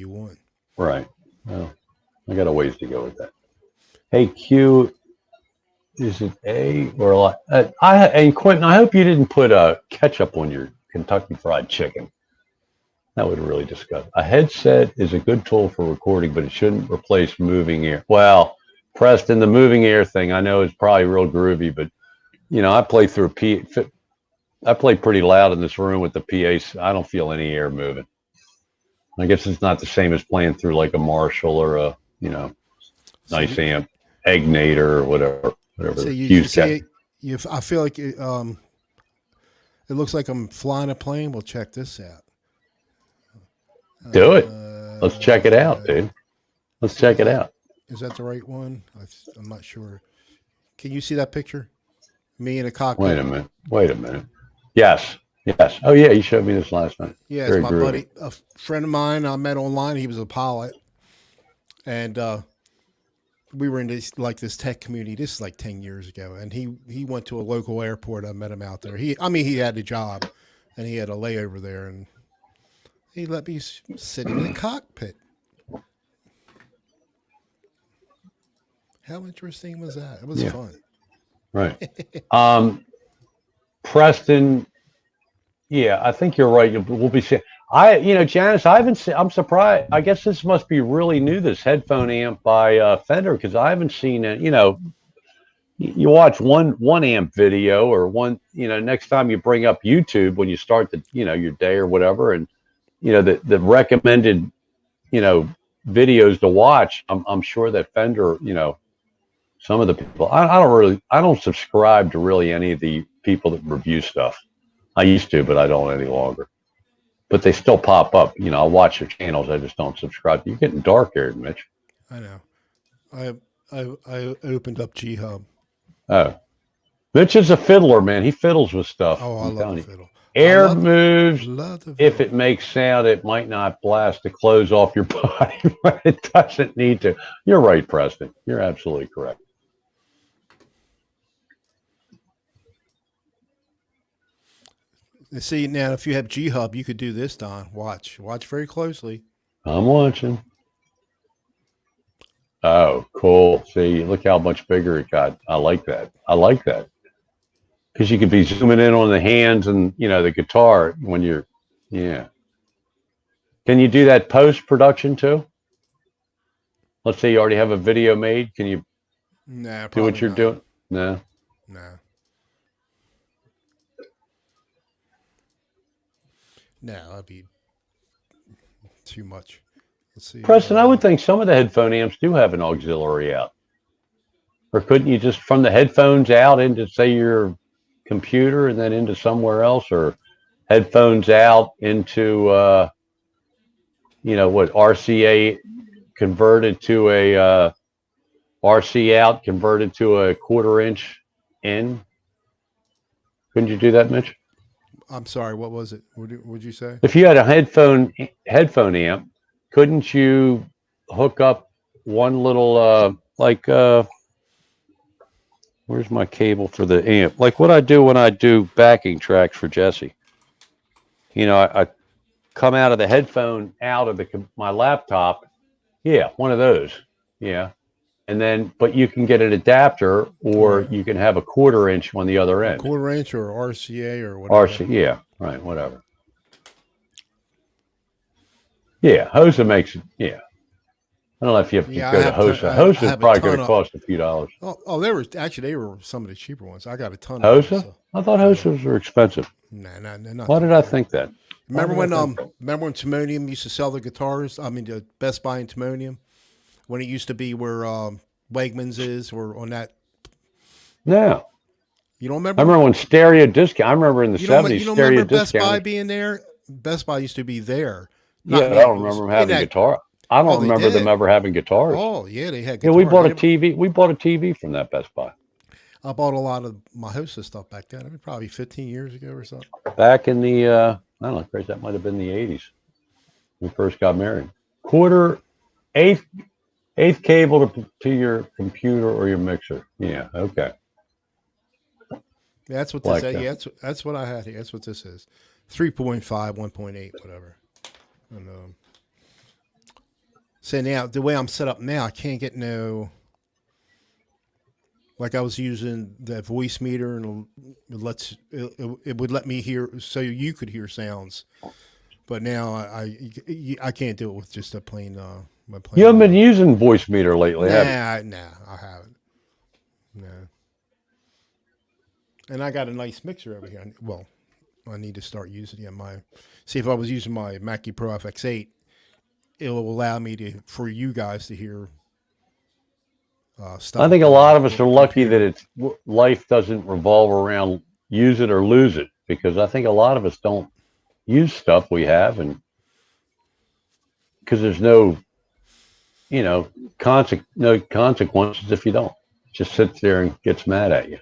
want. Right. Well, I got a ways to go with that. Hey, Q, is it A or and Quentin, I hope you didn't put ketchup on your Kentucky Fried Chicken. That would really disgust. A headset is a good tool for recording, but it shouldn't replace moving ear. Well, Preston, the moving ear thing, I know is probably real groovy, but I play through I play pretty loud in this room with the PA. I don't feel any air moving. I guess it's not the same as playing through like a Marshall or a nice amp, Egnator or whatever. So I feel like it looks like I'm flying a plane. We'll check this out. Do it. Let's check it out, dude. Let's check it out. Is that the right one? I'm not sure. Can you see that picture? Me in a cockpit. Wait a minute. Yes. Yes. Oh yeah, you showed me this last night. Yeah, it's Very my groovy. buddy, a friend of mine I met online. He was a pilot, and we were in this tech community. This is like 10 years ago, and he went to a local airport. I met him out there. He had a job, and he had a layover there, and he let me sit in the cockpit. How interesting was that? It was Yeah. fun. Right. Um, Preston. Yeah, I think you're right. We'll be seeing. Janice, I haven't seen. I'm surprised. I guess this must be really new. This headphone amp by Fender, because I haven't seen it. You watch one amp video or one. Next time you bring up YouTube when you start your day or whatever, and the recommended you know videos to watch. I'm sure that Fender. Some of the people. I don't subscribe to really any of the people that review stuff. I used to, but I don't any longer. But they still pop up. I watch their channels. I just don't subscribe. You're getting dark here, Mitch. I know. I opened up G Hub. Oh, Mitch is a fiddler, man. He fiddles with stuff. Oh, I I'm love telling the you. fiddle. I Air love moves. love the If fiddle. it makes sound, it might not blast the clothes off your body, but it doesn't need to. You're right, Preston. You're absolutely correct. See now, if you have G Hub, you could do this, Don. Watch very closely. I'm watching. Oh, cool. See, look how much bigger it got. I like that. I like that. Because you could be zooming in on the hands and, the guitar when you're, yeah. Can you do that post production too? Let's say you already have a video made. Can you Nah, do what probably you're not. doing? No. Nah, nah, that'd be too much. Let's see. Preston, I would think some of the headphone amps do have an auxiliary out. Or couldn't you just from the headphones out into, say, your computer and then into somewhere else? Or headphones out into, RCA converted to a RC out converted to a quarter-inch in? Couldn't you do that, Mitch? I'm sorry. What was it? Would you say? If you had a headphone amp, couldn't you hook up one little where's my cable for the amp? Like what I do when I do backing tracks for Jesse. I come out of the headphone out of my laptop. Yeah, one of those. Yeah. And then, but you can get an adapter, or Right. you can have a quarter-inch on the other A end. quarter inch or RCA or whatever. RC, yeah, right, whatever. Yeah, Hosa makes it. Yeah, I don't know if you have to Yeah, I go to have. Hosa. I Hosa's have a probably going ton to of. cost a few dollars. Oh, they were some of the cheaper ones. I got a ton of those. Hosa? So I thought yeah. Hosas were expensive. Nah, they're not Why that did I bad. think that? Why did I think that? Remember when Timonium used to sell the guitars? I mean, the Best Buy and Timonium, when it used to be where Wegmans is, or on that. No, You don't I remember? remember when stereo discount. I remember in the You '70s don't stereo remember Best Buy discount. being there? Best Buy used to be there, Yeah, not but I near. don't It was remember them in having that. guitar. I Oh, don't they remember them did. ever having guitars. Oh yeah, they had Yeah, we guitars. bought a TV. We bought a TV from that Best Buy I bought a lot of my Hosa stuff back then. I mean, probably 15 years ago or something. back in the. I don't know, Chris. That might have been the '80s when we first got married. Quarter, eighth, eighth cable to your computer or your mixer. Yeah, okay, Yeah, that's what this like is. that. Yeah, that's what I had here. That's what this is. 3.5, 1.8, whatever. And so now the way I'm set up now, I can't get no. Like I was using the voice meter, and it would let me hear, so you could hear sounds. But now I can't do it with just a plain my You plain. haven't been using voice meter lately, have you? Nah, I haven't. No. And I got a nice mixer over here. Well, I need to start using it. See if I was using my Mackie Pro FX8, it will allow me to for you guys to hear stuff I up think a on lot the of us are lucky that computer. life doesn't revolve around use it or lose it, because I think a lot of us don't use stuff we have, and because there's no consequences if you don't. It just sits there and gets mad at you.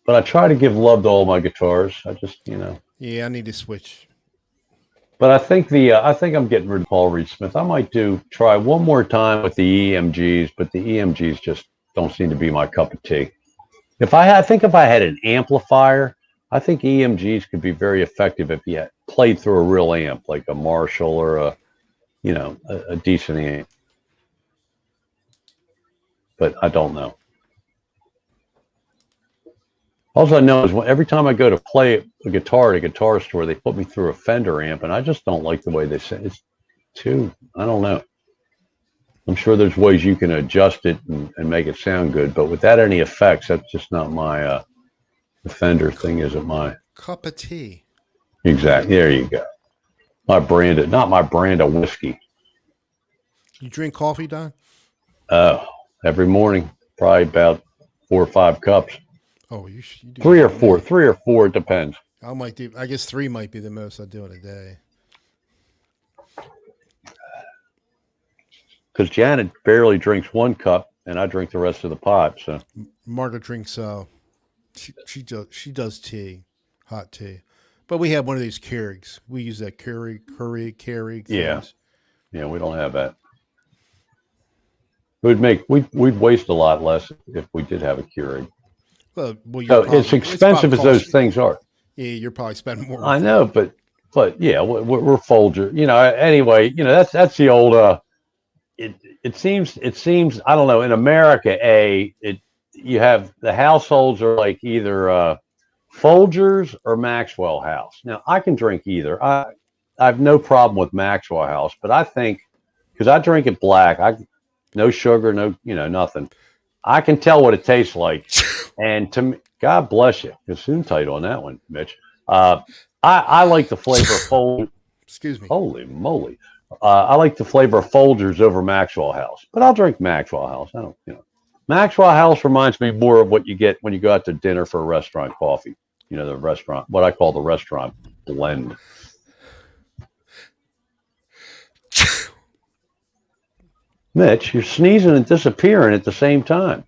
But I try to give love to all my guitars. I just, Yeah, I need to switch. But I think I'm getting rid of Paul Reed Smith. I might try one more time with the EMGs, but the EMGs just don't seem to be my cup of tea. I think if I had an amplifier, I think EMGs could be very effective if you played through a real amp, like a Marshall or a decent amp. But I don't know. All I know is every time I go to play a guitar at a guitar store, they put me through a Fender amp, and I just don't like the way they say it's too. I don't know. I'm sure there's ways you can adjust it and make it sound good, but without any effects, that's just not my. The Fender thing isn't my cup of tea. Exactly. There you go. Not my brand of whiskey. You drink coffee, Don? Every morning, probably about 4 or 5 cups. Oh, you do 3 or 4. 3 or 4, it depends. I guess 3 might be the most I do in a day. Because Janet barely drinks 1 cup, and I drink the rest of the pot. So Margaret drinks. She does tea, hot tea. But we have one of these Keurigs. We use that Keurig things. Yeah, we don't have that. We'd waste a lot less if we did have a Keurig. Well, so as expensive as those things are. Yeah, you're probably spending more. I know, but yeah, we're Folger. Anyway, that's the old. It seems I don't know, in America, you have the households are like either Folgers or Maxwell House. Now I can drink either. I have no problem with Maxwell House, but I think because I drink it black, no sugar, no nothing. I can tell what it tastes like, and to me, God bless you. Gesundheit on that one, Mitch. I like the flavor of Folgers. Excuse me. Holy moly. I like the flavor of Folgers over Maxwell House, but I'll drink Maxwell House. I don't, Maxwell House reminds me more of what you get when you go out to dinner for a restaurant coffee. The restaurant, what I call the restaurant blend. Mitch, you're sneezing and disappearing at the same time.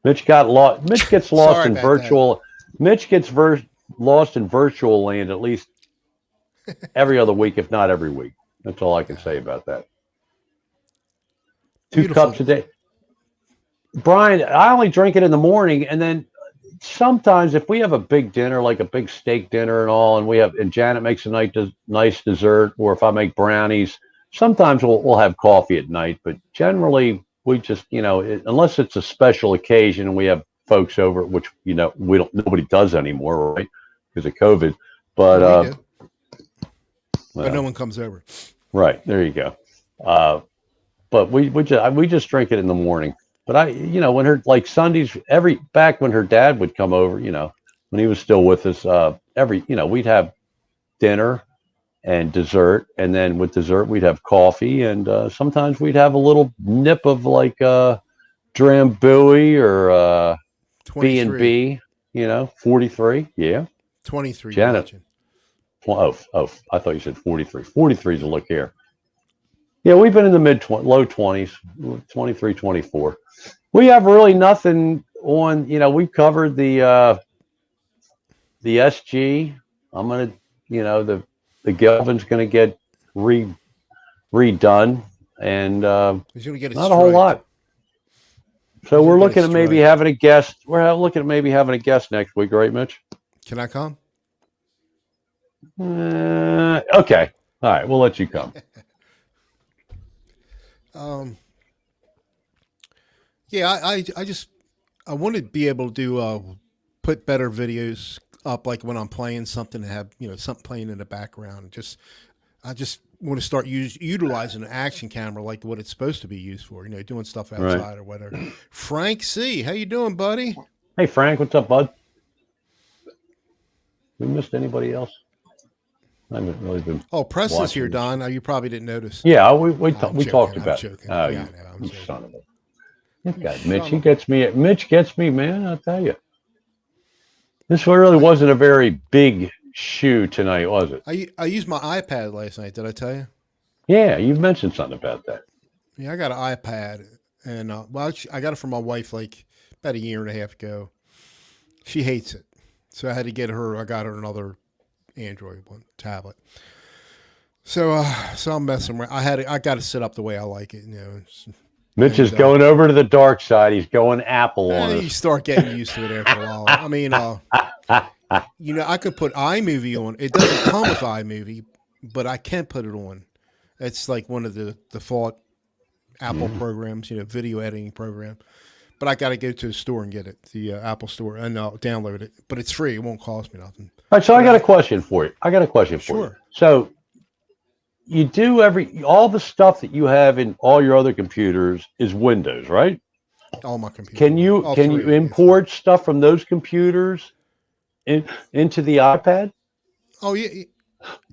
Mitch got lost. Mitch gets lost in virtual. That. Mitch gets lost in virtual land at least every other week, if not every week. That's all I can say about that. Beautiful. 2 cups a day. Brian, I only drink it in the morning, and then sometimes if we have a big dinner, like a big steak dinner and all, and Janet makes a nice dessert, or if I make brownies, sometimes we'll have coffee at night. But generally, we just unless it's a special occasion and we have folks over, which nobody does anymore, right, because of COVID. But but no one comes over. Right, there you go. But we just drink it in the morning. But when her Sundays, back when her dad would come over, when he was still with us, we'd have dinner and dessert, and then with dessert we'd have coffee, and sometimes we'd have a little nip of Drambuie or B&B, 43, yeah. 23. Janet. Oh, I thought you said 43. 43 is a look here. Yeah, we've been in the low 20s, 23, 24. We have really nothing on, we've covered the SG. I'm going to, the Gelvin's going to get redone, and he's going to get not a whole lot. So we're looking at maybe having a guest. We're looking at maybe having a guest next week, right, Mitch? Can I come? Okay. All right, we'll let you come. Yeah, I want to be able to put better videos up, like when I'm playing something, and have something playing in the background. I just want to start utilizing an action camera like what it's supposed to be used for. Doing stuff outside or whatever. Frank C, how you doing, buddy? Hey, Frank, what's up, bud? We missed anybody else? I haven't really been. Oh, Preston's here, Don. You probably didn't notice. Yeah, we talked about it. Oh, yeah, I'm joking. Son of a. Mitch, Mitch gets me, man. I'll tell you. This really wasn't a very big shoe tonight, was it? I used my iPad last night. Did I tell you? Yeah, you mentioned something about that. Yeah, I got an iPad, and I got it from my wife like about a year and a half ago, She hates it. So I had to get her. I got her another Android one tablet. So I'm messing around. I got to set up the way I like it, Mitch is and going over to the dark side. He's going Apple on you us. start getting used to it after a while. I mean, I could put iMovie on. It doesn't come with iMovie, but I can put it on. It's like one of the default Apple programs, video editing program. But I got to go to the store and get it, the Apple store, and I'll download it. But it's free; it won't cost me nothing. All right, so I But got a question for you. sure, So you do all the stuff that you have in all your other computers is Windows, right? all my computers, Can you all can you three. It's fine. import stuff from those computers into the iPad? Oh yeah.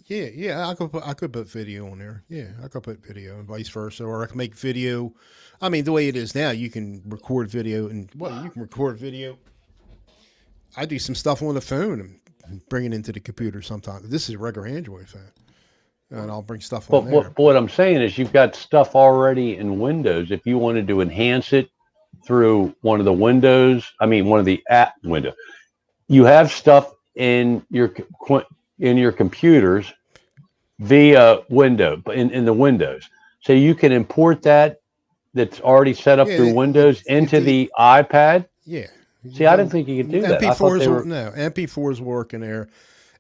I could put video on there. Yeah, I could put video and vice versa, or I can make video. I mean, the way it is now, you can record video, and you can record video. I do some stuff on the phone and bring it into the computer sometimes. This is a regular Android phone, and I'll bring stuff But on there. what I'm saying is you've got stuff already in Windows. If you wanted to enhance it through one of the one of the app window, you have stuff in your computers via window in the Windows. So you can import that's already set up Yeah, through Windows into the the iPad. yeah. See, I didn't think you could do that. I thought they were. No, MP4s work in there,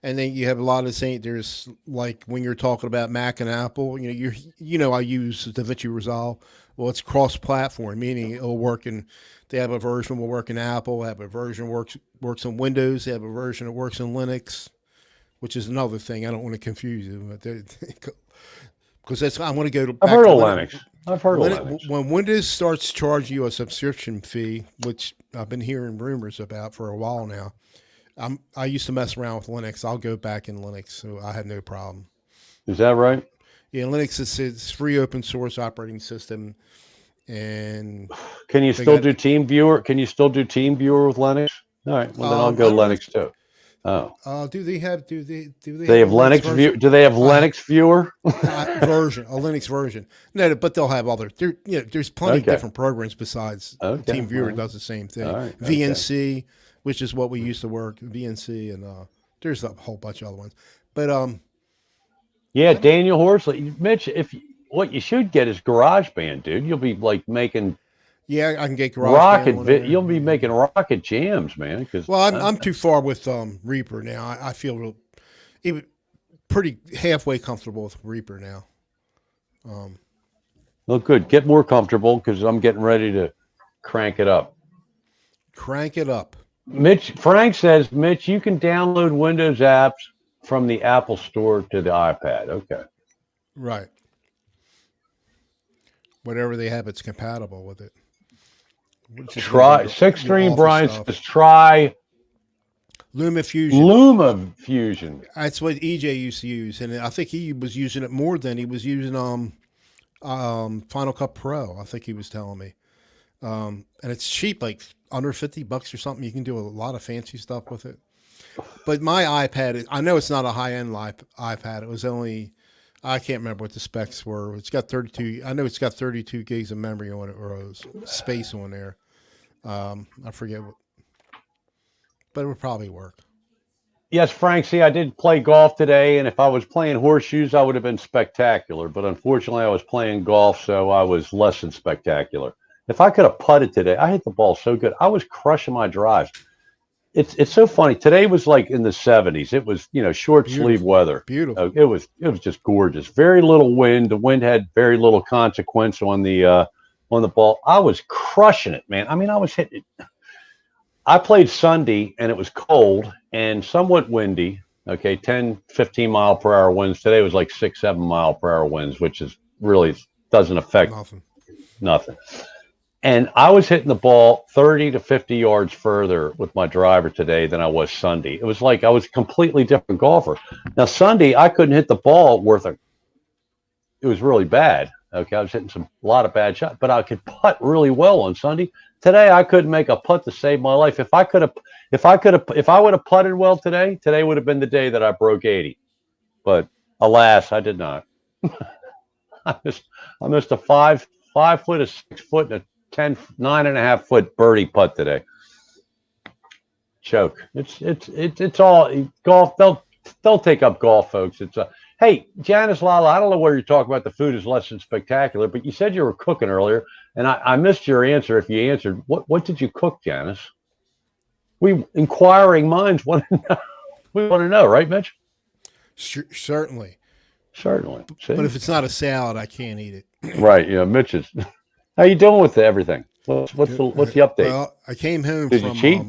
and then you have a lot of saying there's like when you're talking about Mac and Apple, I use DaVinci Resolve. Well, it's cross-platform, meaning it'll work in. They have a version will work in Apple. They have a version works on Windows. They have a version that works in Linux, which is another thing. I don't want to confuse you, but because that's I want to go to. I've heard of Linux. I've heard of Linux. When Windows starts charging you a subscription fee, which I've been hearing rumors about for a while now, I used to mess around with Linux. I'll go back in Linux, so I have no problem. Is that right? Yeah, Linux is it's free open source operating system, and can you still do TeamViewer? Can you still do TeamViewer with Linux? All right, well then I'll go Linux too. Oh, do they have they have Linux view? Do they have Linux viewer version? A Linux version? No, but they'll have other. There's plenty of different programs besides TeamViewer does the same thing. Right, VNC, which is what we used to work. VNC and there's a whole bunch of other ones. But yeah, Daniel Horsley, Mitch. What you should get is GarageBand, dude. You'll be like making. Yeah, I can get GarageBand. You'll be making rocket jams, man. Well, I'm too far with Reaper now. I feel even pretty halfway comfortable with Reaper now. Well, good. Get more comfortable because I'm getting ready to crank it up. Crank it up. Frank says, Mitch, you can download Windows apps from the Apple Store to the iPad. Okay. Right. Whatever they have, it's compatible with it. Try Six Stream Brian says try LumaFusion. That's what EJ used to use, and I think he was using it more than he was using Final Cut Pro. I think he was telling me, and it's cheap, like under $50 or something. You can do a lot of fancy stuff with it. But my iPad, I know it's not a high-end iPad. It was only, I can't remember what the specs were. It's got 32. I know it's got 32 gigs of memory on it, or space on there. I forget what, but it would probably work. Yes, Frank. See, I did play golf today, and if I was playing horseshoes, I would have been spectacular. But unfortunately, I was playing golf, so I was less than spectacular. If I could have putted today, I hit the ball so good. I was crushing my drives. It's so funny. Today was like in the 70s. It was, short sleeve weather. Beautiful. It was just gorgeous. Very little wind. The wind had very little consequence on the ball. I was crushing it, man. I mean, I was hitting it. I played Sunday and it was cold and somewhat windy. Okay, 10, 15 mile per hour winds. Today was like 6, 7 mile per hour winds, which is really doesn't affect nothing. And I was hitting the ball 30 to 50 yards further with my driver today than I was Sunday. It was like I was a completely different golfer. Now, Sunday, I couldn't hit the ball it was really bad. Okay, I was hitting a lot of bad shots, but I could putt really well on Sunday. Today, I couldn't make a putt to save my life. If I would have putted well today would have been the day that I broke 80. But alas, I did not. I missed a 5 foot, a 6 foot, and a 9.5 foot birdie putt today. choke. It's all golf. They'll take up golf, folks. It's a hey, Janice Lala. I don't know where you're talking about the food is less than spectacular, but you said you were cooking earlier, and I missed your answer. If you answered, what did you cook, Janice? We inquiring minds want to know. We want to know, right, Mitch? Certainly. Certainly. But if it's not a salad, I can't eat it. Right. Yeah, Mitch is. How you doing with everything? What's the update? Well, I came home Did from you cheat?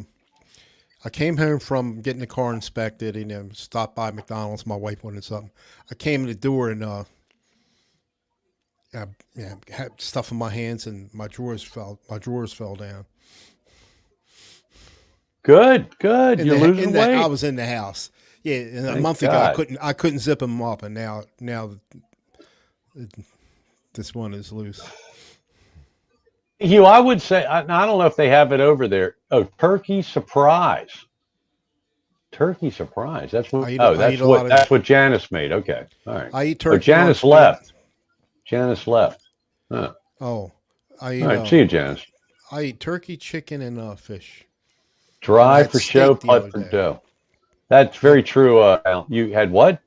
I came home from getting the car inspected, stopped by McDonald's. My wife wanted something. I came in the door and had stuff in my hands and my drawers fell down. Good. You're losing weight. I was in the house. Yeah, and a Thank month ago God. I couldn't zip them up, and now this one is loose. Hugh, I would say I don't know if they have it over there. Oh, turkey surprise. Turkey surprise. That's what. That's what Janice made. Okay, all right. I eat turkey. Oh, Janice left. Janice left. Huh. Oh, I eat. All right, see you, Janice. I eat turkey, chicken, and fish. Dry for show, putt for dough. That's very true. You had what?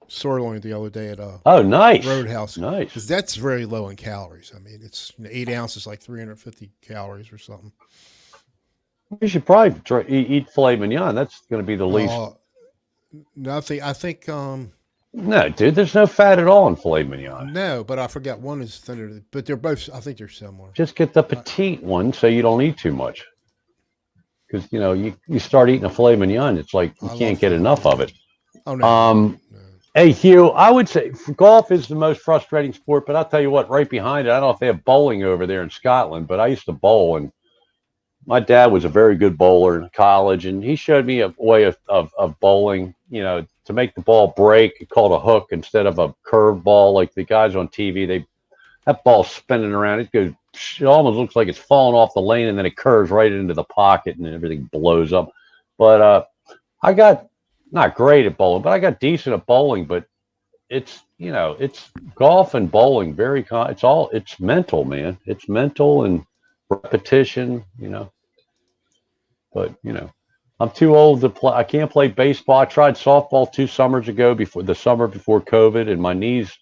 Sirloin the other day at oh, nice Roadhouse. Nice, because that's very low in calories. I mean, it's 8 ounces, like 350 calories or something. You should probably eat filet mignon. That's going to be the least. Nothing. I think. No, dude. There's no fat at all in filet mignon. No, but I forget one is thinner. But they're both. I think they're similar. Just get the petite one so you don't eat too much. Because you start eating a filet mignon, it's like you can't get enough of it. Oh no. No. Hey Hugh, I would say golf is the most frustrating sport, but I'll tell you what, right behind it, I don't know if they have bowling over there in Scotland, but I used to bowl, and my dad was a very good bowler in college, and he showed me a way of bowling, to make the ball break, called a hook instead of a curved ball like the guys on TV. That ball's spinning around. It almost looks like it's falling off the lane, and then it curves right into the pocket, and everything blows up. But I got not great at bowling, but I got decent at bowling. But it's golf and bowling. It's mental, man. It's mental and repetition. But I'm too old to play. I can't play baseball. I tried softball 2 summers ago, before the summer before COVID, and my knees.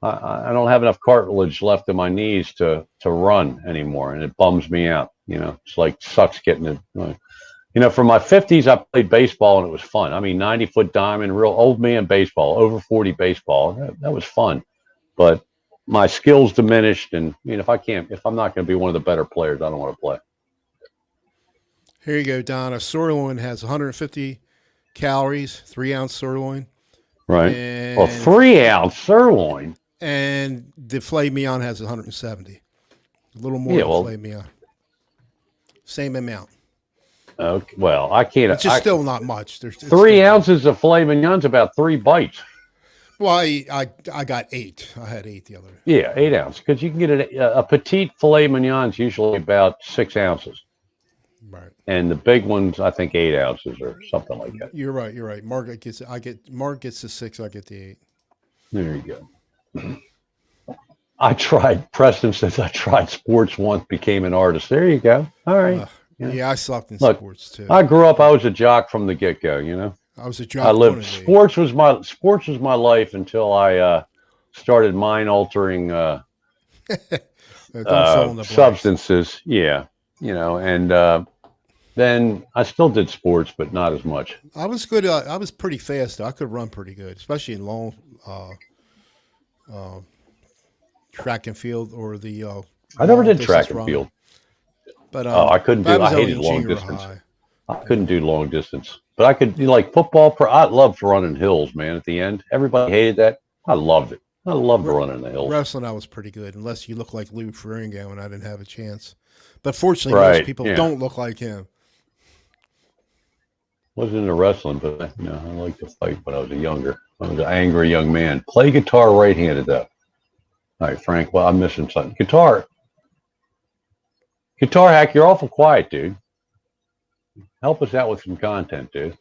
I don't have enough cartilage left in my knees to run anymore, and it bums me out. It's like sucks getting it. From my 50s, I played baseball, and it was fun. I mean, 90-foot diamond, real old man baseball, over 40 baseball. That was fun, but my skills diminished, and if I'm not going to be one of the better players, I don't want to play. Here you go, Don. A sirloin has 150 calories, 3-ounce sirloin. Right. And, 3-ounce sirloin. And the filet mignon has 170. A little more than filet mignon. Same amount. Okay. Well, I can't. It's just still not much. There's 3 ounces of filet mignon's about 3 bites. Well, I got 8. I had 8 the other day. Yeah, 8 ounces, because you can get a petite filet mignon's usually about 6 ounces. Right. And the big ones, I think 8 ounces or something like that. You're right. Mark gets the 6. I get the 8. There you go. Preston says I tried sports once, became an artist. There you go. All right. Yeah, I sucked in sports too. I grew up. I was a jock from the get-go. I was a jock. Sports was my life until I started mind-altering substances. Yeah, and then I still did sports, but not as much. I was good. I was pretty fast. I could run pretty good, especially in long track and field or the. I never did track and field. But I couldn't do. I hated long distance. I couldn't do long distance, but I could do like football. I loved running hills, man. At the end, everybody hated that. I loved it. I loved running the hills. Wrestling, I was pretty good, unless you look like Lou Ferrigno, and I didn't have a chance. But fortunately, most people don't look like him. Wasn't into wrestling, but I liked to fight when I was younger. I was an angry young man. Play guitar right-handed, though. All right, Frank. Well, I'm missing something. Guitar hack. You're awful quiet, dude. Help us out with some content, dude.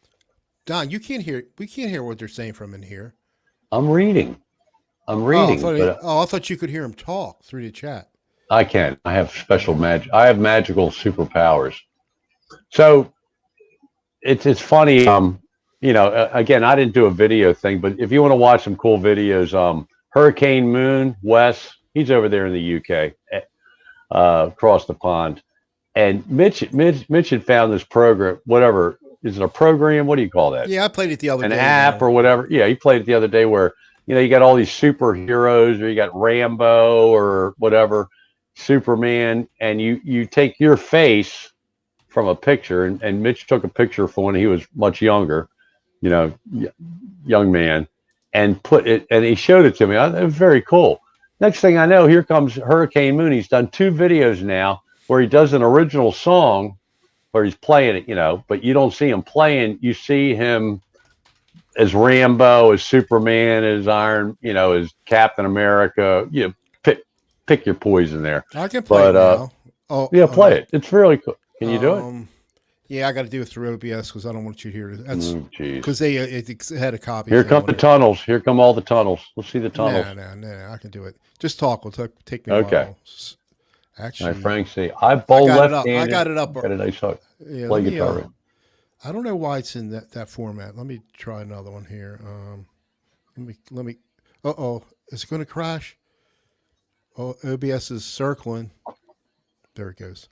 Don, you can't hear. We can't hear what they're saying from in here. I'm reading. I thought you could hear him talk through the chat. I can. I have special magic. I have magical superpowers. So it's funny. Again, I didn't do a video thing, but if you want to watch some cool videos, Hurricane Moon, Wes, he's over there in the UK, across the pond. And Mitch had found this program, whatever. Is it a program? What do you call that? Yeah, I played it the other An day. app or whatever? Yeah, he played it the other day where, you got all these superheroes, or you got Rambo or whatever, Superman, and you take your face from a picture, and Mitch took a picture for when he was much younger, you know, young man, and put it, and he showed it to me. It was very cool. Next thing I know, here comes Hurricane Moon. He's done 2 videos now where he does an original song where he's playing it, but you don't see him playing. You see him as Rambo, as Superman, as Iron, as Captain America. Pick your poison there. I can play it now. Play it. It's really cool. Can you do it? Yeah, I got to do it through OBS because I don't want you to hear it. That's because it had a copy. Here come the tunnels. Here come all the tunnels. Let's see the tunnels. No, I can do it. Just talk. Will take me a while. Actually, Frank, see, I bowl left-handed. I got it up. Got a nice hook. Yeah, play guitar. I don't know why it's in that format. Let me try another one here. Let me. Is it going to crash? Oh, OBS is circling. There it goes.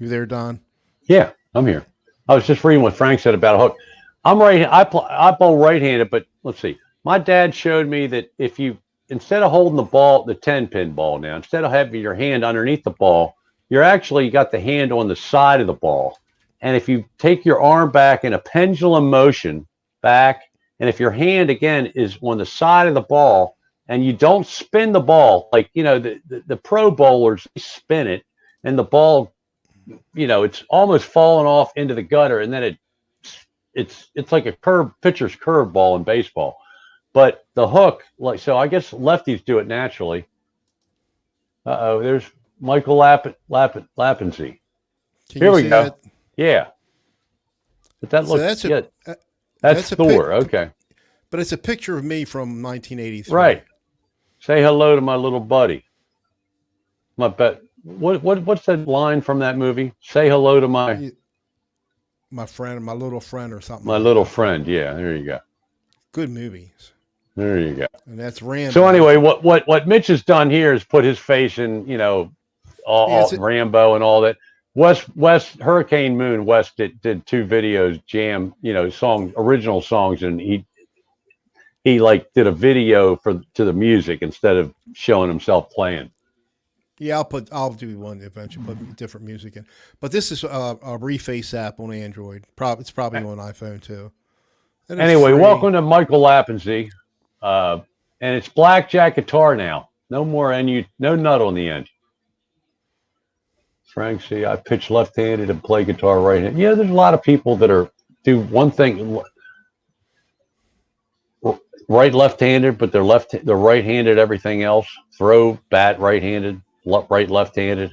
You there, Don? Yeah, I'm here. I was just reading what Frank said about a hook. I'm right. I bowl right-handed, but let's see. My dad showed me that if you, instead of holding the ball, the 10-pin ball now, instead of having your hand underneath the ball, you're actually got the hand on the side of the ball. And if you take your arm back in a pendulum motion back, and if your hand again is on the side of the ball, and you don't spin the ball, like the pro bowlers spin it, and the ball, it's almost falling off into the gutter, and then it's like a pitcher's curve ball in baseball. But the hook, so I guess lefties do it naturally. There's Michael Lappensee. Here we go. It? Yeah. But that looks good. That's Thor. Okay. But it's a picture of me from 1983. Right. Say hello to my little buddy. What's that line from that movie? Say hello to my friend, my little friend, or something. My little friend. Yeah. There you go. Good movies. There you go. And that's Rambo. So anyway, what Mitch has done here is put his face in, all Rambo and all that. West Hurricane Moon West did 2 videos, original songs, and he did a video to the music instead of showing himself playing. Yeah, I'll do one eventually, put different music in. But this is a Reface app on Android. It's probably on iPhone too. Anyway, welcome to Michael Lappensee. And it's blackjack guitar now. No more no nut on the end. Frank, see, I pitch left-handed and play guitar right-handed. Yeah, there's a lot of people that do one thing left-handed, but they're right-handed everything else. Throw, bat, right-handed, left-handed.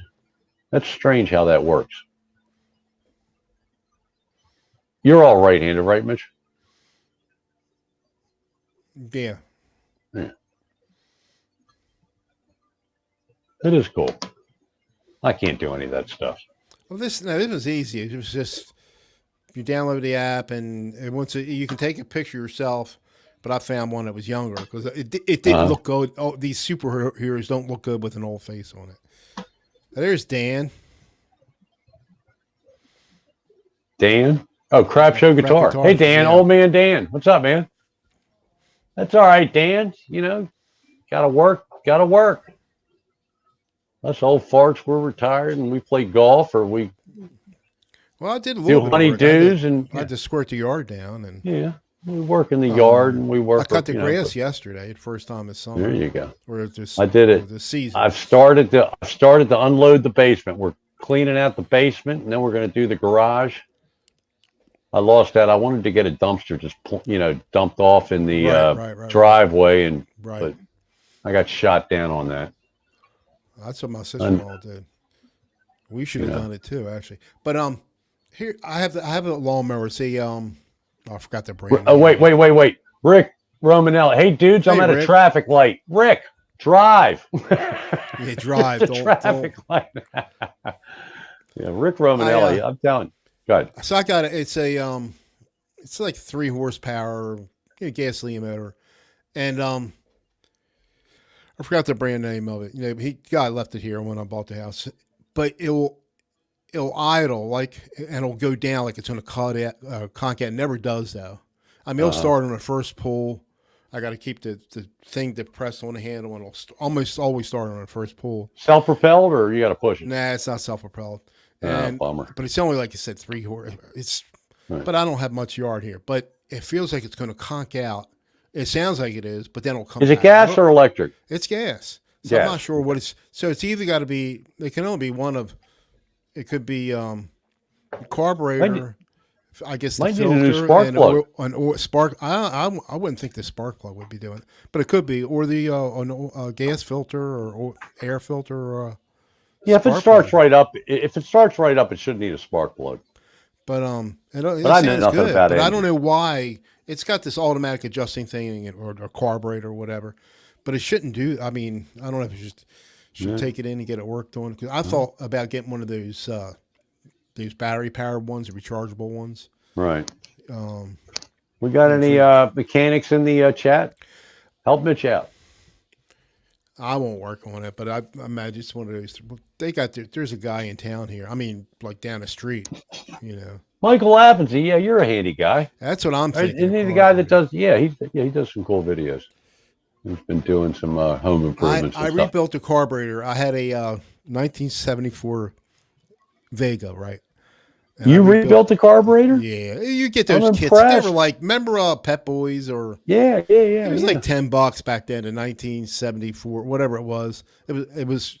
That's strange how that works. You're all right-handed, right, Mitch? Yeah. It is cool. I can't do any of that stuff. Well, this was easy. It was just you download the app, and you can take a picture yourself. But I found one that was younger because it didn't look good. Oh, these superheroes don't look good with an old face on it. There's Dan. Dan? Oh, Crap Show Guitar. Hey, Dan, old man Dan. What's up, man? That's all right, Dan. Gotta work. Us old farts, we're retired and we play golf or we I did a little bit of honeydews I had to squirt the yard down and we work in the yard and we work. I cut the grass yesterday, the first time this summer. There you go. I did it. This season. I've started to unload the basement. We're cleaning out the basement and then we're going to do the garage. I lost that. I wanted to get a dumpster just dumped off in the driveway but I got shot down on that. That's what my sister-in-law did. We should have done it too, actually. But here I have a lawnmower. See, I forgot the brand. Oh wait. Rick Romanelli. Hey dudes, I'm at a traffic light. Rick, drive. Yeah, drive. Traffic light. Yeah, Rick Romanelli. I'm telling. Good. So I got it. It's like 3 horsepower, gasoline motor, and I forgot the brand name of it. Guy left it here when I bought the house, but it'll idle and it'll go down like it's going to conk out. It never does though. I mean, it'll Uh-huh. start on the first pull. I got to keep the thing depressed on the handle, and it'll almost always start on the first pull. Self-propelled, or you got to push it? Nah, it's not self-propelled, and Bummer. but it's only like I said, 3 horse. Right. But I don't have much yard here. But it feels like it's going to conk out. It sounds like it is, but then it'll come Is it back. gas or electric? It's gas. So I'm not Gas. sure what it's. So it's either got to be. It can only be one of. It could be Might, carburetor. I guess the might need a new filter spark and plug. an oil spark. I wouldn't think the spark plug would be doing it, but it could be, or the gas filter or air filter or Yeah, if it spark starts plug. right up, it shouldn't need a spark plug. But But it I know sounds nothing good. about But I don't engines. know why it's got this automatic adjusting thing or carburetor or whatever. But it shouldn't do. I mean, I don't know if it just should Yeah. take it in and get it worked on. Because I thought about getting one of those battery powered ones, the rechargeable ones. Right. Um, We got any for- mechanics in the chat? Help Mitch out. I won't work on it, but I imagine it's one of those. They got there's a guy in town here. I mean, like down the street. Michael Evans. Yeah, you're a handy guy. That's what I'm Right? thinking. Isn't he the guy that does? Yeah, he does some cool videos. He's been doing some home improvements I and stuff. rebuilt the carburetor. I had a 1974 Vega, right? And I You rebuilt the carburetor? Yeah, you get I'm those kits. They impressed. were like, remember Pep Boys or Yeah. it was Yeah. like $10 back then in 1974, whatever it was. It was,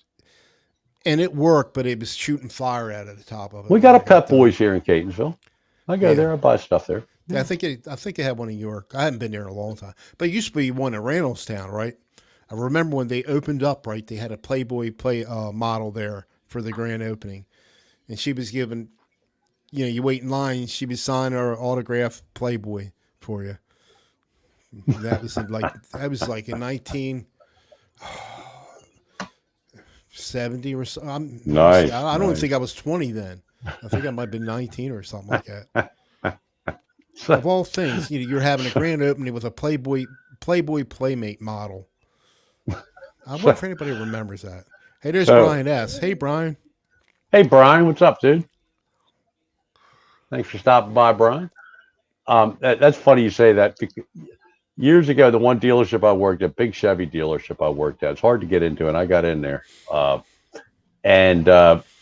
and it worked, but it was shooting fire out of the top of it. We got a Pep Boys here in Catonsville. I go Yeah. there. I buy stuff there. Yeah, I think it had one in York. I haven't been there in a long time, but it used to be one in Reynoldstown, right? I remember when they opened up, right? They had a Playboy model there for the grand opening, and she was given, you wait in line. She would sign her autograph Playboy for you. That was in 1970 or so. Nice. I don't even nice. think I was 20 then. I think I might have been 19 or something like that. Of all things, you're having a grand opening with a Playboy Playmate model. I wonder if anybody remembers that. Hey, there's Brian S. Hey, Brian. Hey, Brian. What's up, dude? Thanks for stopping by, Brian. That's funny you say that. Years ago, the one dealership I worked at, big Chevy dealership I worked at, it's hard to get into, and I got in there. And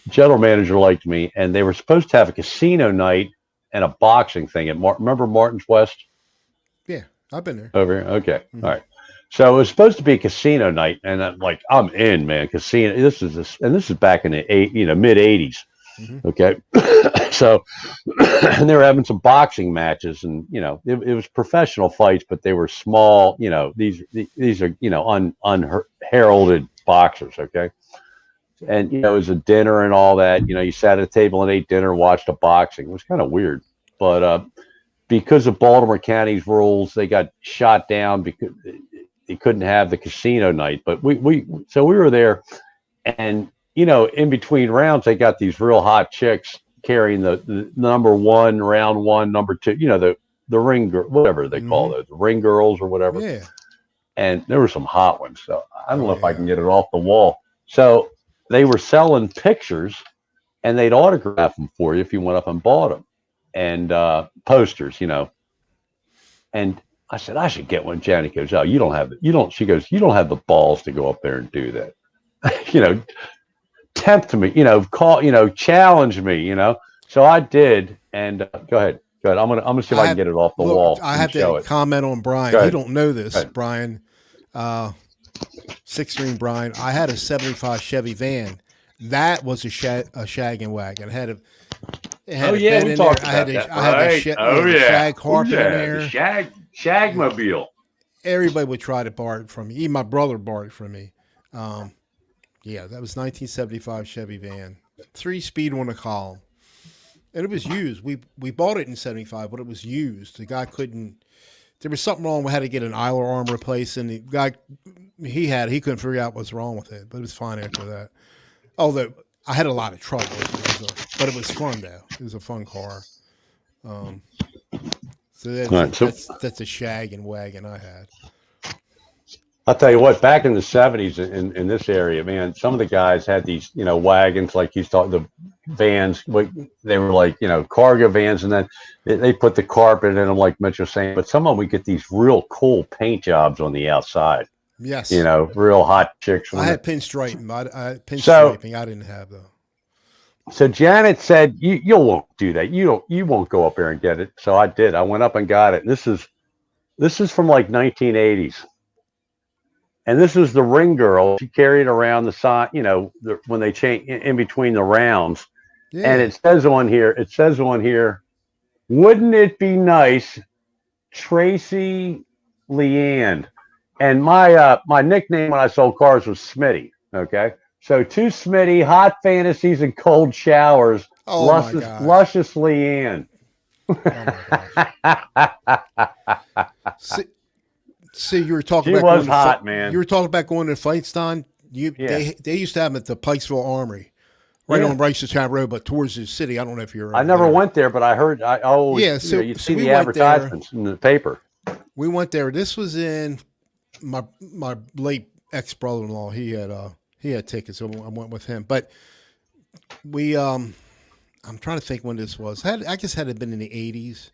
general manager liked me, and they were supposed to have a casino night and a boxing thing at remember Martin's West Yeah, I've been there. over here. Okay, Mhm. all right. So it was supposed to be a casino night, and I'm in, man. Casino. This is back in the mid '80s. Mhm. Okay, so and they were having some boxing matches, and it was professional fights, but they were small. These are unheralded boxers. Okay. And it was a dinner and all that. You sat at a table and ate dinner, watched a boxing. It was kind of weird, but because of Baltimore County's rules, they got shot down because they couldn't have the casino night. But we were there, and in between rounds, they got these real hot chicks carrying the number one, round one, number two. The ring girl, whatever they call those, the ring girls or whatever. Yeah. And there were some hot ones. So I don't know if I yeah. can get it off the wall. So they were selling pictures, and they'd autograph them for you if you went up and bought them, and posters, And I said, I should get one. Janet goes, oh, you don't have it. She goes, you don't have the balls to go up there and do that. Tempt me, challenge me, So I did. And go ahead. I'm gonna see if I can get it off the wall. I have to comment on Brian. You don't know this, Brian. Six String Brian. I had a '75 Chevy van. That was a shag and wagon. It had a bed in there. I had a shag carpet in there. The Shagmobile. Everybody would try to borrow it from me. Even my brother borrowed it from me. Yeah, that was 1975 Chevy van. 3-speed on a column. And it was used. We bought it in '75, but it was used. The guy couldn't. There was something wrong. We had to get an idler arm replaced, and the guy he couldn't figure out what's wrong with it, but it was fine after that. Although I had a lot of trouble with it. But it was fun though. It was a fun car. Um, so All right, so that's a shag and wagon I had. I'll tell you what, back in the 70s in this area, man, some of the guys had these, wagons like he's talking, the vans, they were like, cargo vans, and then they put the carpet in them, like Mitch was saying. But some of them, we get these real cool paint jobs on the outside, Yes, real hot chicks. I had pinstriping. I So, pinstriping. I didn't have though. so Janet said, you won't do that. You won't go up there and get it. So I did. I went up and got it. And this is from like 1980s. And this was the ring girl. She carried around the side, when they change in between the rounds. And Yeah. it says on here, wouldn't it be nice, Tracy Leanne? And my nickname when I sold cars was Smitty. Okay. So to Smitty, hot fantasies and cold showers, Oh my gosh. luscious Leanne. Oh my gosh. See, you were talking She about was hot, man. You were talking about going to fights, Don. Yeah. They used to have them at the Pikesville Armory, right on Ricerstown Road, but towards the city. I don't know if you're. I never went there, but I heard. I always, you see the advertisements in the paper. We went there. This was in my late ex brother-in-law. He had tickets, so I went with him. But we I'm trying to think when this was. I guess had it been in the 80s,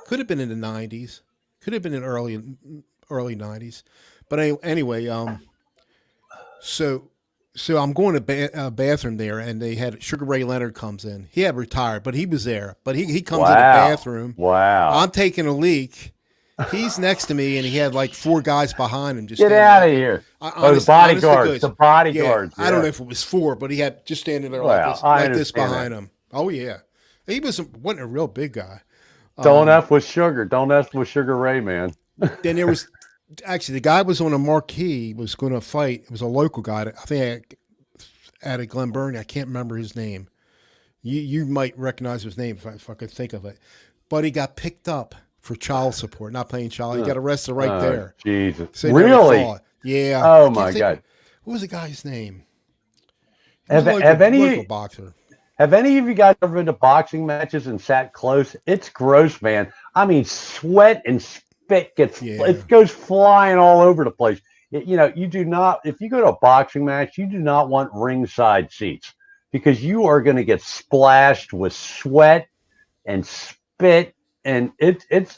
could have been in the 90s, could have been in early 90s. But anyway, so I'm going to bathroom there, and they had Sugar Ray Leonard comes in. He had retired, but he was there. But he comes in the bathroom. Wow. I'm taking a leak. He's next to me, and he had like 4 guys behind him. Just get out of here! The bodyguards. The bodyguards. Yeah, I don't know if it was 4, but he had just standing there like this behind him. Oh yeah, he wasn't a real big guy. Don't F with Sugar. Don't F with Sugar Ray, man. Then there was actually the guy was on a marquee, was going to fight. It was a local guy. I think out of Glen Burnie. I can't remember his name. You might recognize his name if I could think of it. But he got picked up for child support, not paying child. He got arrested right there. Jesus. So really? Yeah. Oh my God. What was the guy's name? Have any boxer? Have any of you guys ever been to boxing matches and sat close? It's gross, man. I mean, sweat and spit it goes flying all over the place. You do not, if you go to a boxing match, you do not want ringside seats because you are going to get splashed with sweat and spit, and it's it's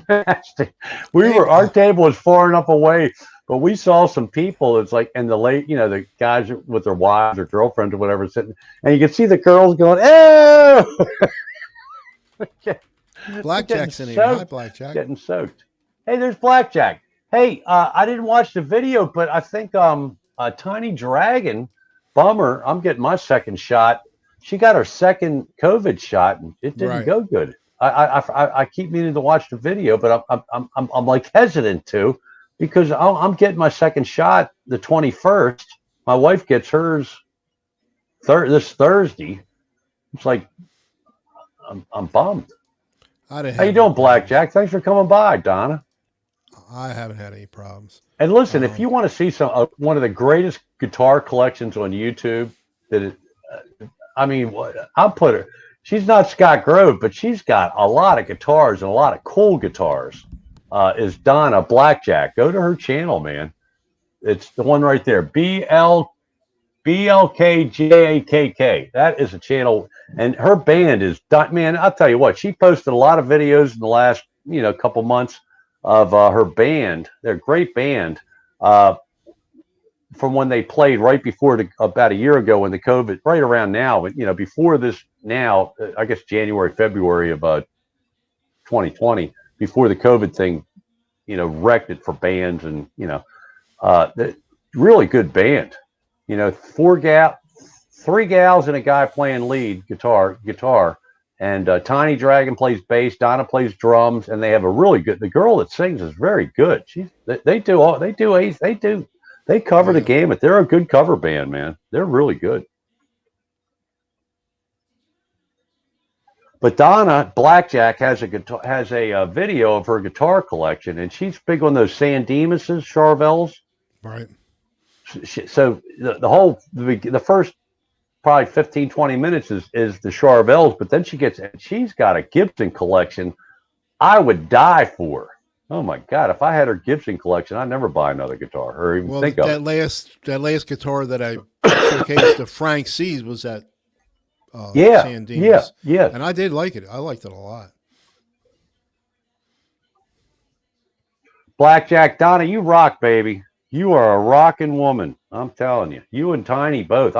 nasty. Our table was far enough away, but we saw some people. It's like, and the guys with their wives or girlfriends or whatever sitting, and you can see the girls going, "Oh!" Blackjack's in here. Hi, Blackjack. Getting soaked. Hey, there's Blackjack. Hey, I didn't watch the video, but I think Tiny Dragon, bummer. I'm getting my second shot. She got her second COVID shot, and it didn't go good. I keep meaning to watch the video, but I'm like hesitant to, because I'm getting my second shot the 21st. My wife gets hers this Thursday. It's like I'm bummed. How you doing, Blackjack? Thanks for coming by, Donna. I haven't had any problems. And listen, if you want to see one of the greatest guitar collections on YouTube, I'll put her. She's not Scott Grove, but she's got a lot of guitars and a lot of cool guitars. Is Donna Blackjack? Go to her channel, man. It's the one right there. BLKJAKK. That is a channel, and her band is, man, I'll tell you what, she posted a lot of videos in the last couple months of her band. They're a great band from when they played right before about a year ago when the COVID, right around now, but before this now, I guess January, February of 2020, before the COVID thing, wrecked it for bands, and really good band. 3 gals and a guy playing lead guitar, and Tiny Dragon plays bass, Donna plays drums, and they have a really good. The girl that sings is very good. They cover the gamut. They're a good cover band, man. They're really good. But Donna Blackjack has a video of her guitar collection, and she's big on those San Dimases, Charvels. Right. So the first probably 15, 20 minutes is the Charvels, but then she's got a Gibson collection I would die for. Oh my God. If I had her Gibson collection, I'd never buy another guitar or even Well, think of it. that last guitar that I showcased to Frank C's was that Yeah. San Yeah. Dimas, Yeah. and I did like it. I liked it a lot. Blackjack Donna, you rock, baby. You are a rocking woman. I'm telling you. You and Tiny both.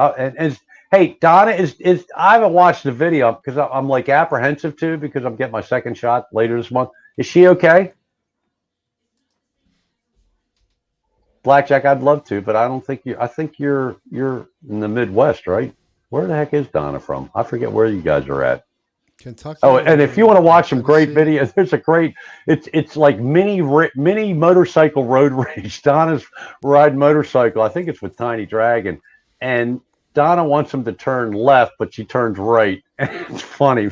Hey, Donna is I haven't watched the video because I'm like apprehensive too because I'm getting my second shot later this month. Is she okay? Blackjack, I'd love to, but I don't think you. I think you're in the Midwest, right? Where the heck is Donna from? I forget where you guys are at. Kentucky Oh, and if you want to or watch some great Tennessee. videos, there's a great. It's like mini motorcycle road rage. Donna's riding motorcycle. I think it's with Tiny Dragon, and Donna wants him to turn left, but she turns right. And it's funny,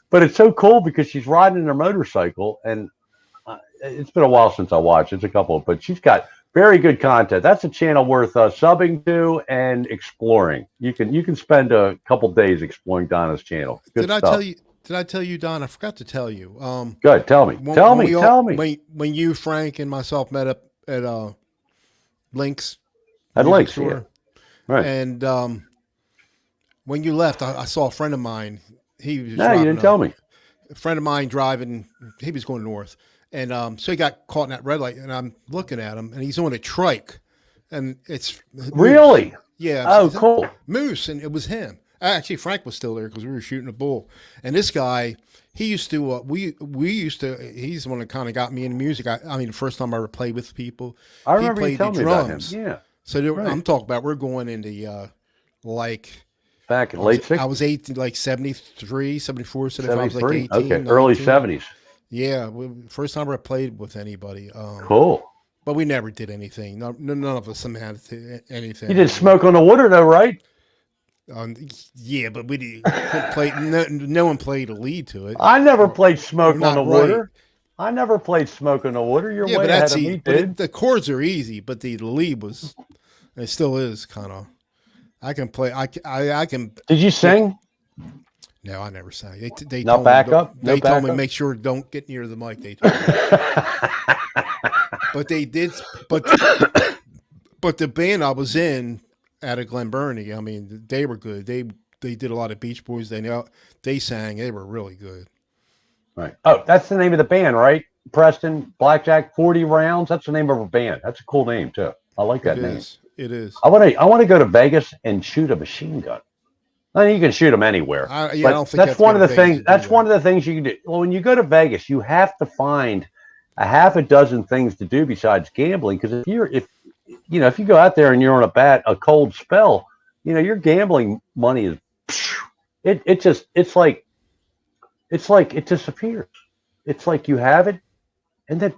but it's so cool because she's riding her motorcycle, and it's been a while since I watched. It's a couple, but she's got very good content. That's a channel worth subbing to and exploring. You can spend a couple days exploring Donna's channel. Good Did I stuff. tell you? Did I tell you, Don? I forgot to tell you. Good. Tell me. Tell When me. we all Tell me. when you, Frank, and myself met up at Link's I'd music like to see it. store, Right. and when you left, I saw a friend of mine. He was No, you driving didn't tell me. a friend of mine driving. He was going north, and so he got caught in that red light. And I'm looking at him, and he's on a trike, and it's Moose. Really? Yeah, Oh, cool. Moose, and it was him. Actually, Frank was still there because we were shooting a bull. And this guy, he used to. We used to. He's the one that kind of got me into music. I mean, the first time I ever played with people, I he remember you played the telling me about him. drums. Yeah. So there, Right. I'm talking about. We're going in the like. Back in late I 60s. was 18, like 73, 74, 75. I was like 73. 18, Okay. Early 19. 70s. Yeah, first time I played with anybody. Cool. But we never did anything. None of us had anything. You did Smoke on the Water, though, right? Yeah, but we couldn't play. No one played a lead to it. I never played Smoke on not the right. Water. I never played Smoke on the Water. You're Yeah, way but ahead that's of easy. me, But dude. the chords are easy. But the lead was, it still is kind of. I can play. I can. Did you sing? No, I never sang. They No told backup? me. No They told me backup? make sure don't get near the mic. They told me. But they did. But the band I was in out of Glen Burnie, I mean, they were good. They did a lot of Beach Boys. They sang. They were really good. Right. Oh, that's the name of the band, right? Preston Blackjack 40 Rounds. That's the name of a band. That's a cool name too. I like that name. It is. I want to go to Vegas and shoot a machine gun. I mean, you can shoot them anywhere. I but don't think that's one of the to Vegas things. to do That's that. one of the things you can do. Well, when you go to Vegas, you have to find a half a dozen things to do besides gambling. Because if you go out there and you're on a cold spell, your gambling money is it's like it disappears. It's like you have it and then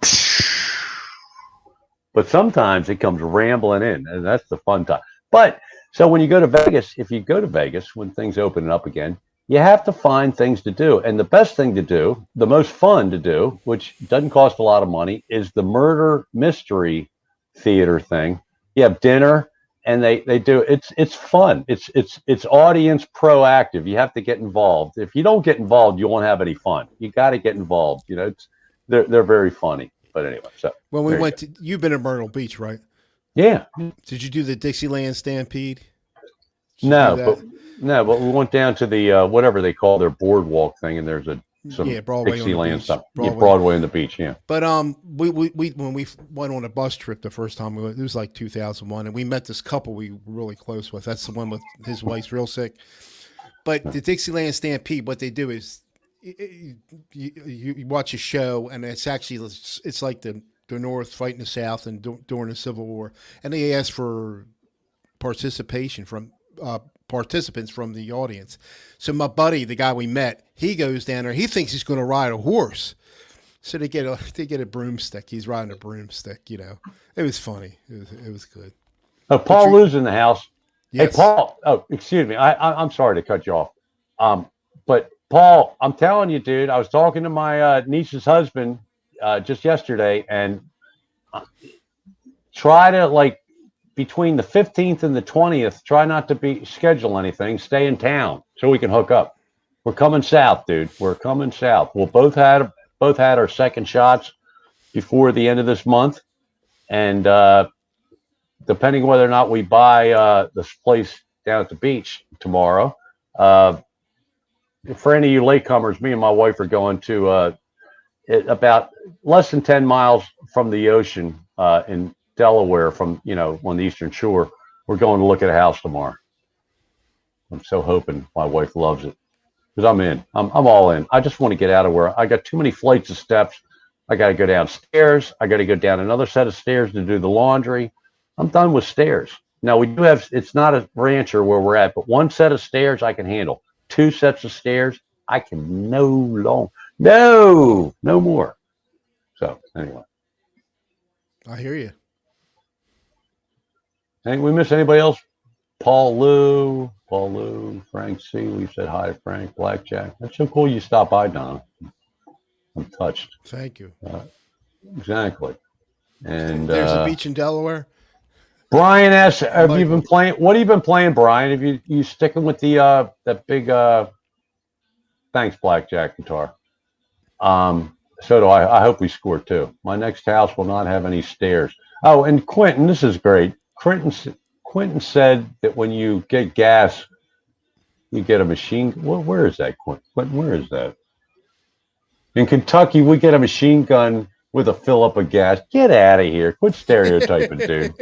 but sometimes it comes rambling in, and that's the fun time. But so when you go to Vegas, if you go to Vegas when things open up again, you have to find things to do. And the best thing to do, the most fun to do, which doesn't cost a lot of money, is the murder mystery theater thing. You have dinner, and they do it's fun. It's audience proactive. You have to get involved. If you don't get involved, you won't have any fun. You got to get involved. They're very funny. But anyway, so When we went to, you've been at Myrtle Beach, right? yeah. Did you do the Dixieland Stampede? No, but we went down to the whatever they call their boardwalk thing, and there's some Broadway on the Dixieland beach. stuff. Broadway on the beach, yeah. But we when we went on a bus trip the first time we went, it was like 2001, and we met this couple we were really close with. That's the one with his wife's real sick. But the Dixieland Stampede, what they do is you watch a show, and it's like the North fighting the South and during the Civil War, and they ask for participation from participants from the audience. So my buddy, the guy we met, he goes down there. He thinks he's going to ride a horse. So they get a broomstick. He's riding a broomstick. It was funny. It was good. Oh, Paul Lou's in the house. Yes. Hey, Paul. Oh, excuse me. I'm sorry to cut you off. But Paul, I'm telling you, dude. I was talking to my niece's husband just yesterday, and try to between the 15th and the 20th, try not to schedule anything. Stay in town so we can hook up. We're coming south, dude. We're coming south. We'll both had our second shots before the end of this month, and depending whether or not we buy this place down at the beach tomorrow. For any of you latecomers, me and my wife are going to about less than 10 miles from the ocean in Delaware, from on the Eastern Shore. We're going to look at a house tomorrow. I'm so hoping my wife loves it, because I'm in. I'm all in. I just want to get out of where I got too many flights of steps. I got to go downstairs. I got to go down another set of stairs to do the laundry. I'm done with stairs. Now we do have. It's not a rancher where we're at, but one set of stairs I can handle. Two sets of stairs I can no more. So anyway, I hear you. Think we miss anybody else? Paul Lou, Frank C. We said hi to Frank. Blackjack. That's so cool you stopped by, Don. I'm touched. Thank you. Exactly. And there's a beach in Delaware. Brian S. Have you been playing? What have you been playing, Brian? Have you sticking with the that big? Thanks, Blackjack guitar. So do I. I hope we score too. My next house will not have any stairs. Oh, and Quentin, this is great. Quentin said that when you get gas, you get a machine. Where is that, Quentin? Where is that? In Kentucky, we get a machine gun with a fill up of gas. Get out of here! Quit stereotyping, dude.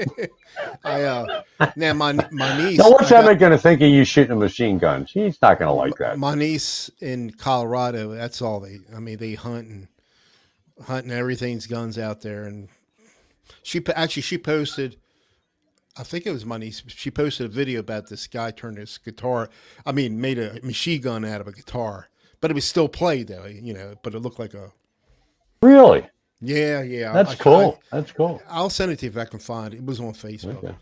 Now my niece. Now, what's Emma going to think of you shooting a machine gun? She's not going to like that. My niece in Colorado. That's all they. I mean, they hunting everything's guns out there, and she posted. I think it was my niece. She posted a video about this guy turned his guitar. I mean, made a machine gun out of a guitar, but it was still played though. But it looked like a. Really? Yeah. That's cool. That's cool. I'll send it to you if I can find it. It was on Facebook. Okay.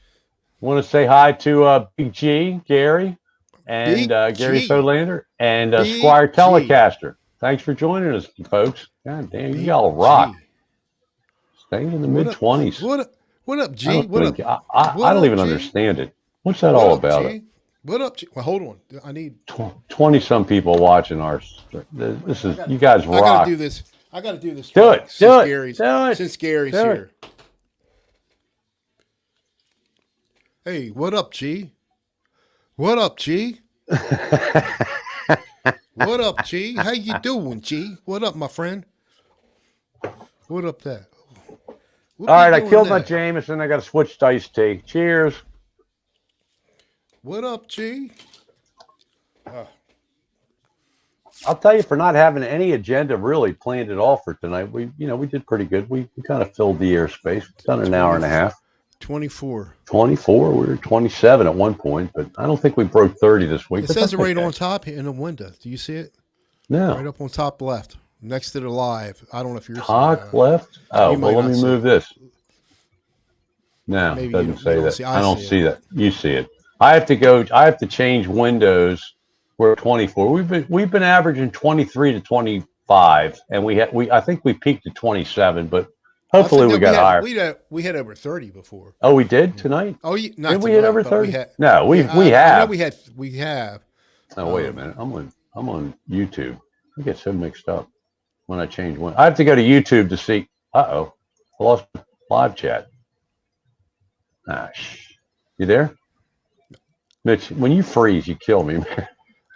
Want to say hi to Big G, Gary, and Gary Sodlander, and Squire Telecaster. Thanks for joining us, folks. God damn, you all rock. Staying in the mid-20s. What up, G? I don't even understand it. What's that all about? What up, G? Well, hold on. I need 20-some people watching ours. This is you guys rock. I gotta do this. Do it. Since Gary's here. Hey, what up, G? What up, G? What up, G? How you doing, G? What up, my friend? What up there? All right, I killed my Jameson. I got to switch to iced tea. Cheers. What up, G? I'll tell you, for not having any agenda really planned at all for tonight, we did pretty good. We kind of filled the airspace. We've done an hour and a half. 24. We were 27 at one point, but I don't think we broke 30 this week. It says it right on top in the window. Do you see it? No. Right up on top left, next to the live. I don't know if you're top left. Oh, well, let me move this. No, it doesn't say that. I don't see that. You see it. I have to change windows. We're 24. We've been averaging 23 to 25, and I think we peaked at 27, but hopefully we got higher. We had over 30 before. Oh, we did tonight? Oh, yeah, not did we tonight, hit over 30? No, we have. I know we have. Oh, wait a minute. I'm on YouTube. I get so mixed up when I change one. I have to go to YouTube to see. I lost live chat. You there? Mitch, when you freeze, you kill me, man.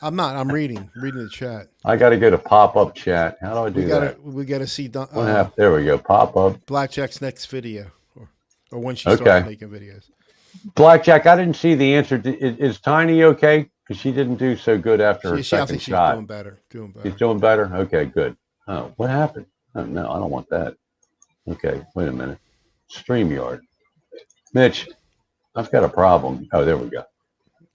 I'm not. I'm reading the chat. I got to go to pop-up chat. How do I do that? We got to see. There we go. Pop-up. Blackjack's next video, or when she starts making videos. Blackjack, I didn't see the answer. Is Tiny okay? Because she didn't do so good after her second shot. She's doing better. She's doing better? Okay, good. Oh, what happened? Oh, no, I don't want that. Okay, wait a minute. StreamYard. Mitch, I've got a problem. Oh, there we go.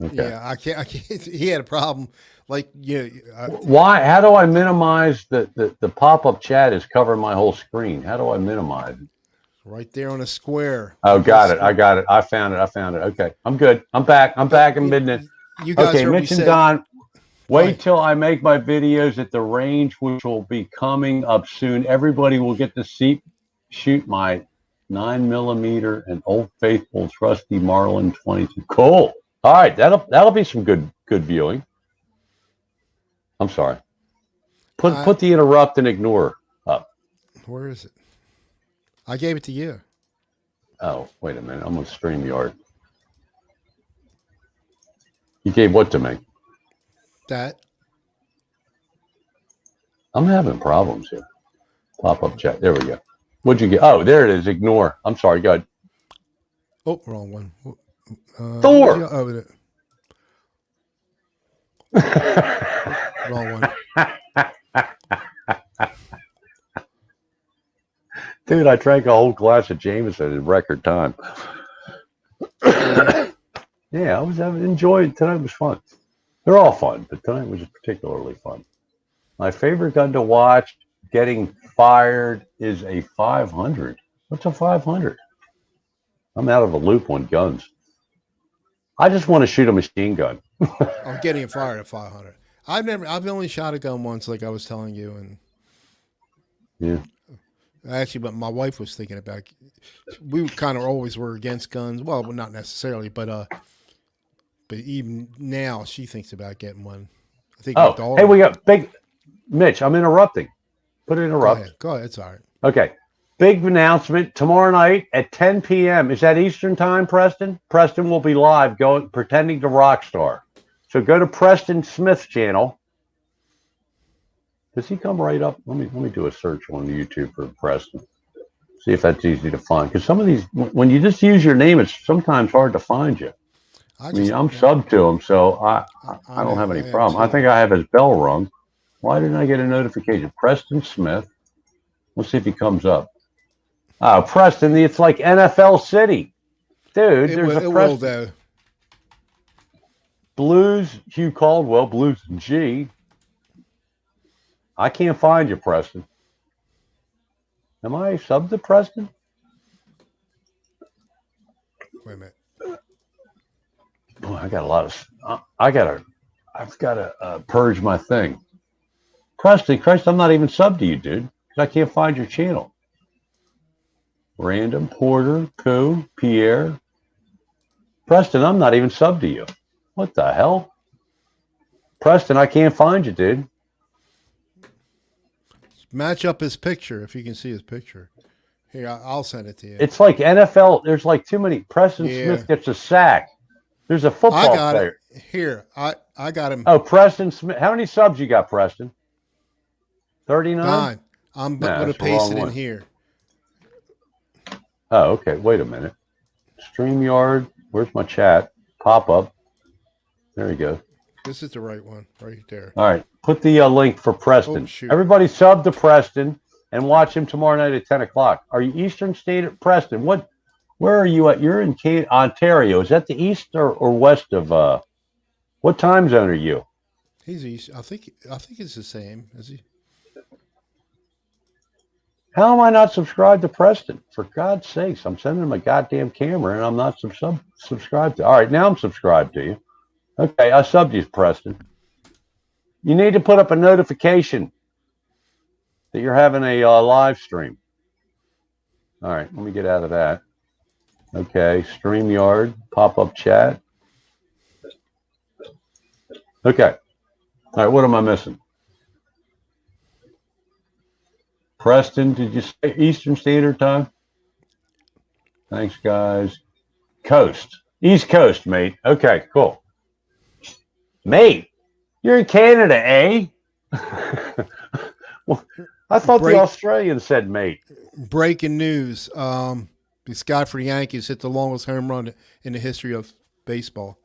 Okay. Yeah, I can't. He had a problem. Why? How do I minimize the pop-up chat is covering my whole screen? How do I minimize it? Right there on a square. Oh, got it. I got it. I found it. Okay, I'm good. I'm back. I'm business. You guys okay, Mitch and Don. Wait till I make my videos at the range, which will be coming up soon. Everybody will get to shoot my 9mm and Old Faithful Trusty Marlin 22. Cool. All right, that'll be some good viewing. I'm sorry. Put the interrupt and ignore up. Where is it? I gave it to you. Oh, wait a minute. I'm on StreamYard. You gave what to me? That. I'm having problems here. Pop-up chat. There we go. What'd you get? Oh, there it is. Ignore. I'm sorry. Go ahead. Oh, wrong one. Thor. Oh, wrong one. Dude, I drank a whole glass of Jameson in record time. Yeah, I was enjoying. Tonight was fun. They're all fun, but tonight was particularly fun. My favorite gun to watch getting fired is a 500. What's a 500? I'm out of the loop on guns. I just want to shoot a machine gun. I'm getting fired at 500. I've only shot a gun once, like I was telling you, and yeah. Actually, but my wife was thinking about. We kind of always were against guns. Well, not necessarily, but even now she thinks about getting one. I think. Oh, hey, we got big. Mitch, I'm interrupting. Put it interrupt. Go ahead. It's all right. Okay. Big announcement tomorrow night at 10 p.m. Is that Eastern time, Preston? Preston will be live pretending to rock star. So go to Preston Smith's channel. Does he come right up? Let me do a search on YouTube for Preston. See if that's easy to find. Because some of these, when you just use your name, it's sometimes hard to find you. I'm subbed to him, so I don't have any problem. I think I have his bell rung. Why didn't I get a notification? Preston Smith. Let's see if he comes up. Oh, Preston, it's like NFL City. Dude, there's a Preston. Blues, Hugh Caldwell, Blues and G. I can't find you, Preston. Am I subbed to Preston? Wait a minute. Boy, I got a lot of. I've got to purge my thing. Preston, Christ, I'm not even subbed to you, dude, because I can't find your channel. Random, Porter, Coo, Pierre. Preston, I'm not even subbed to you. What the hell? Preston, I can't find you, dude. Match up his picture if you can see his picture. Here, I'll send it to you. It's like NFL. There's like too many. Preston Smith gets a sack. There's a football player. It. Here, I got him. Oh, Preston Smith. How many subs you got, Preston? 39? 9. I'm going to paste it in here. Oh, okay. Wait a minute. StreamYard. Where's my chat? Pop up. There you go. This is the right one, right there. All right. Put the link for Preston. Oh, everybody sub to Preston and watch him tomorrow night at 10 o'clock. Are you Eastern State Preston? Where are you at? You're in Ontario. Is that the east or west of what time zone are you? He's east. I think it's the same. Is he? How am I not subscribed to Preston? For God's sakes, I'm sending him a goddamn camera and I'm not subscribed to. All right, now I'm subscribed to you. Okay, I subbed you, Preston. You need to put up a notification that you're having a live stream. All right, let me get out of that. Okay, StreamYard, pop-up chat. Okay. All right, what am I missing? Preston, did you say Eastern Standard Time? Thanks, guys. Coast. East Coast, mate. Okay, cool. Mate, you're in Canada, eh? Well, I thought the Australians said mate. Breaking news. This guy for the Yankees hit the longest home run in the history of baseball.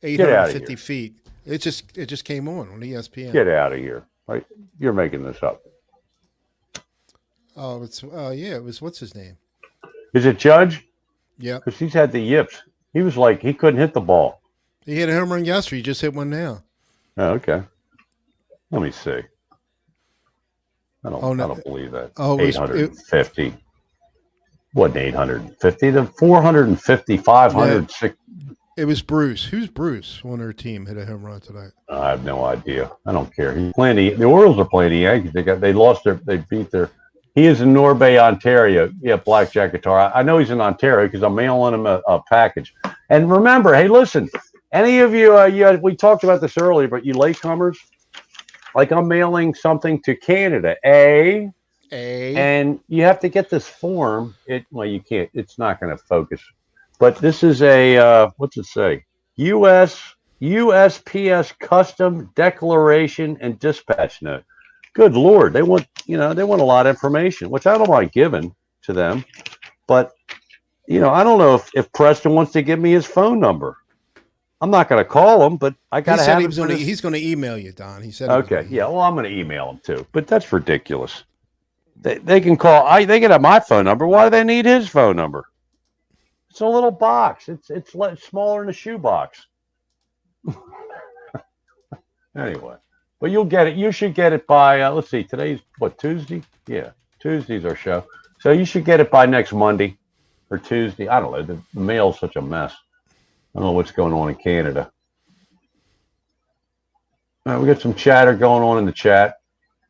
850 feet. It just came on ESPN. Get out of here. Right? You're making this up. Oh, it was what's his name? Is it Judge? Yeah. Because he's had the yips. He was like, he couldn't hit the ball. He hit a home run yesterday. He just hit one now. Oh, okay. Let me see. I don't believe that. Oh, 850. What, 850? The 450, 500. Yeah. It was Bruce. Who's Bruce on their team hit a home run tonight? I have no idea. I don't care. He's playing the Orioles are playing the Yankees. They beat their. He is in Norbay, Ontario. Yeah, Blackjack Guitar. I know he's in Ontario because I'm mailing him a package. And remember, hey, listen, any of you, we talked about this earlier, but you latecomers, like I'm mailing something to Canada, and you have to get this form. Well, you can't. It's not going to focus. But this is a what's it say? U.S. USPS Custom Declaration and Dispatch Note. Good Lord, they want they want a lot of information, which I don't mind giving to them. But I don't know if Preston wants to give me his phone number. I'm not going to call him, but I got to have it. He's going to email you, Don. He said. Okay, yeah. Well, I'm going to email him too, but that's ridiculous. They can call. They can have my phone number. Why do they need his phone number? It's a little box. It's smaller than a shoebox. Anyway, but you'll get it. You should get it by. Let's see. Today's what, Tuesday? Yeah, Tuesday's our show. So you should get it by next Monday or Tuesday. I don't know. The mail's such a mess. I don't know what's going on in Canada. All right, we got some chatter going on in the chat.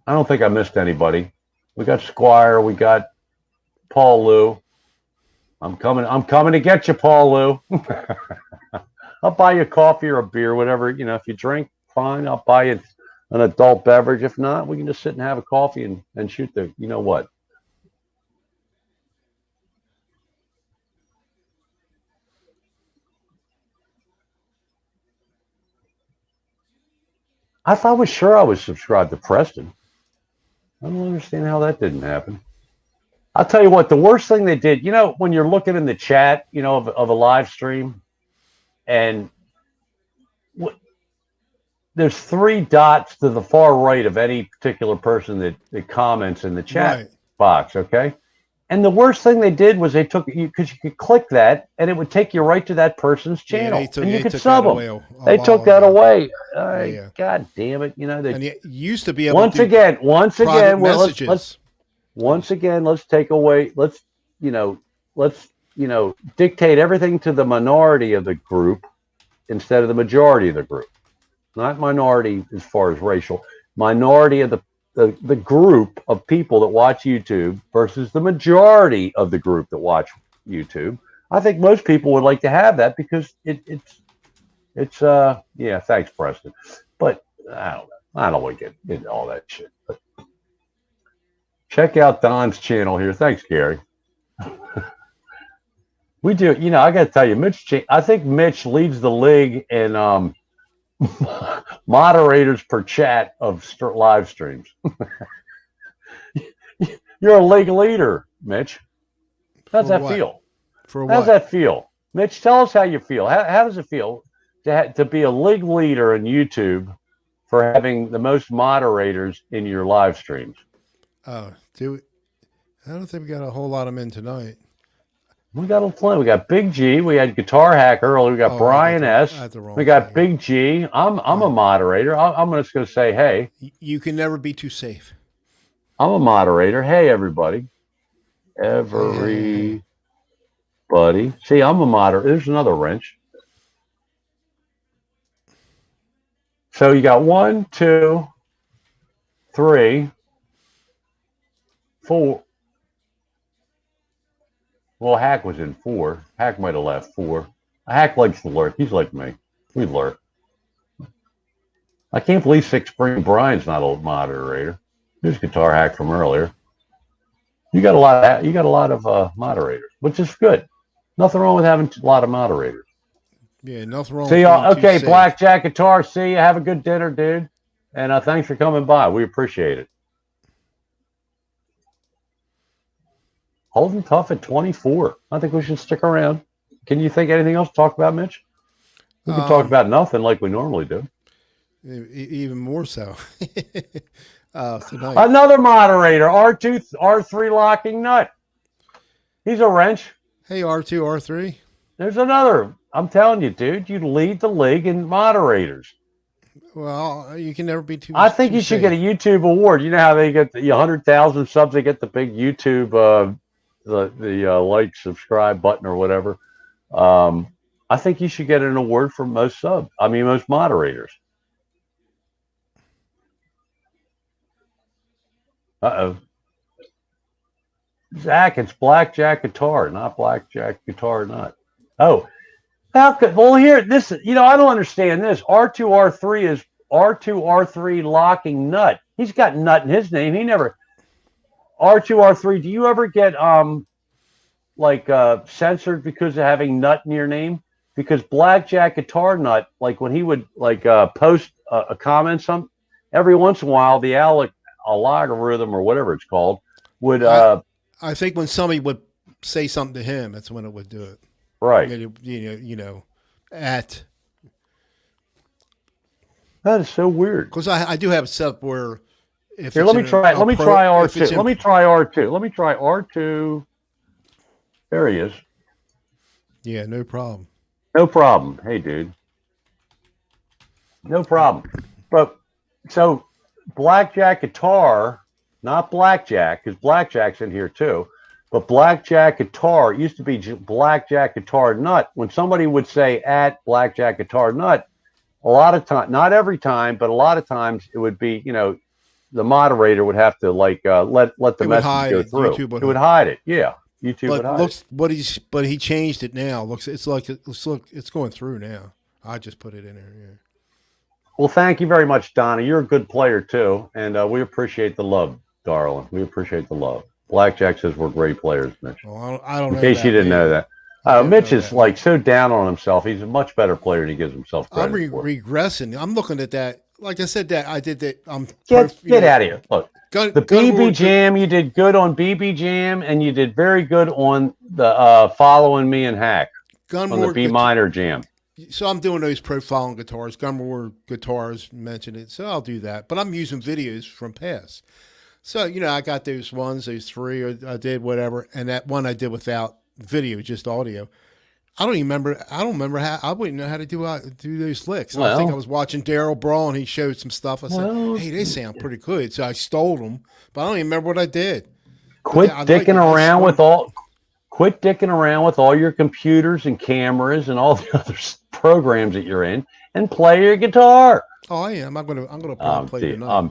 I don't think I missed anybody. We got Squire. We got Paul Lou. I'm coming to get you, Paul Lou. I'll buy you a coffee or a beer, whatever. If you drink, fine. I'll buy you an adult beverage. If not, we can just sit and have a coffee and shoot the, what. I was sure I was subscribed to Preston. I don't understand how that didn't happen. I'll tell you what, the worst thing they did, when you're looking in the chat, of a live stream, and there's 3 dots to the far right of any particular person that comments in the chat box, okay? And the worst thing they did was they took you, because you could click that, and it would take you right to that person's channel, and you could sub them. They took that away. God damn it! And you used to be able once to again, messages. Once again, let's take away. Let's dictate everything to the minority of the group instead of the majority of the group. Not minority as far as racial. Minority of the group of people that watch YouTube versus the majority of the group that watch YouTube. I think most people would like to have that because it's yeah, thanks, Preston. But I don't want to get into all that shit. But check out Don's channel here. Thanks, Gary. We do, I got to tell you, Mitch. I think Mitch leads the league in moderators per chat of live streams. You're a league leader, Mitch. How's that feel? How's that feel, Mitch? Tell us how you feel. How does it feel to be a league leader in YouTube for having the most moderators in your live streams? Oh, I don't think we got a whole lot of men tonight. We got a plenty. We got Big G. We had Guitar Hack earlier. We got Brian S. We got Big G. I'm a moderator. I'm just going to say, hey. You can never be too safe. I'm a moderator. Hey, everybody. Everybody. See, I'm a moderator. There's another wrench. So you got 1, 2, 3, 4. Well, Hack was in 4. Hack might have left 4. Hack likes to lurk. He's like me. We lurk. I can't believe Six Spring Brian's not a moderator. Here's Guitar Hack from earlier. You got a lot of moderators, which is good. Nothing wrong with having a lot of moderators. Yeah, nothing wrong. See y'all. Okay, Blackjack Guitar. See you. Have a good dinner, dude. And thanks for coming by. We appreciate it. Holding tough at 24. I think we should stick around. Can you think anything else to talk about, Mitch? We can talk about nothing like we normally do. Even more so. Tonight. Another moderator, R3 Locking Nut. He's a wrench. Hey, R2, R3. There's another. I'm telling you, dude, you lead the league in moderators. Well, you can never be too. I think you should get a YouTube award. You know how they get the 100,000 subs, they get the big YouTube the like, subscribe button or whatever. I think you should get an award for most moderators. Uh-oh. Zach, it's Blackjack Guitar, not Blackjack Guitar Nut. Oh, how could, well, here, this, I don't understand this. R2R3 is R2R3 locking nut. He's got nut in his name. He never, R2R3, do you ever get, censored because of having nut in your name? Because Blackjack Guitar Nut, like when he would post a comment, every once in a while, the algorithm or whatever it's called would, I think when somebody would say something to him, that's when it would do it. right. At That is so weird. because I do have it set up where if Here, it's let me in try. a Let me pro- try if it's R2. in- Let me try R2. Let me try R2. There he is. Yeah, no problem. No problem. Hey, dude. No problem. But so Blackjack Guitar, not Blackjack, because Blackjack's in here too. But Blackjack Guitar used to be Blackjack Guitar Nut. When somebody would say at Blackjack Guitar Nut, a lot of time, not every time, but a lot of times it would be, the moderator would have to let the message go through. YouTube It would hide it. Yeah, YouTube would But hide it. but he changed it now. It's going through now. I just put it in there. Yeah. Well, thank you very much, Donna. You're a good player too, and we appreciate the love, darling. We appreciate the love. Blackjack says we're great players, Mitch. Well, I don't know. In case you didn't know that. Mitch is so down on himself. He's a much better player than he gives himself credit I'm for. regressing. I'm looking at that. Like I said, that I did that. Get out of here. Look, Gun BB War- Jam, you did good on BB Jam, and you did very good on the Following Me and Hack Gun on the War B minor jam. So I'm doing those profiling guitars. Gun War guitars mentioned it, so I'll do that. But I'm using videos from past. So I got those ones, those three, or I did whatever, and that one I did without video, just audio. I don't remember how. I wouldn't know how to do those licks. I think I was watching Daryl Brawl and he showed some stuff. I said, "Hey, they sound pretty good." So I stole them, but I don't even remember what I did. Quit dicking around with all your computers and cameras and all the other programs that you're in, and play your guitar. Oh, I am. I'm gonna play tonight. I'm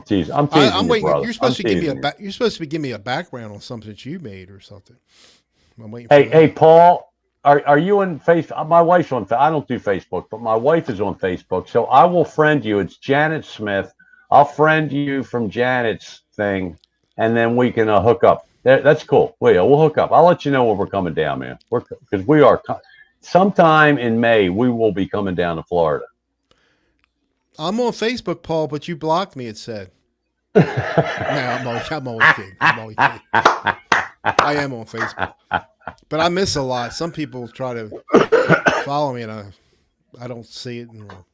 teasing. I'm teasing. I'm waiting. Brother. You're supposed to give me you're supposed to give me a background on something that you made or something. I'm waiting. Hey, Paul. Are you on Facebook? My wife's on. I don't do Facebook, but my wife is on Facebook, so I will friend you. It's Janet Smith. I'll friend you from Janet's thing, and then we can hook up. That's cool. We'll hook up. I'll let you know when we're coming down, man. Because we are sometime in May. We will be coming down to Florida. I'm on Facebook, Paul, but you blocked me. It said. No, I'm always kidding. I am on Facebook. But I miss a lot. Some people try to follow me, and I don't see it anymore.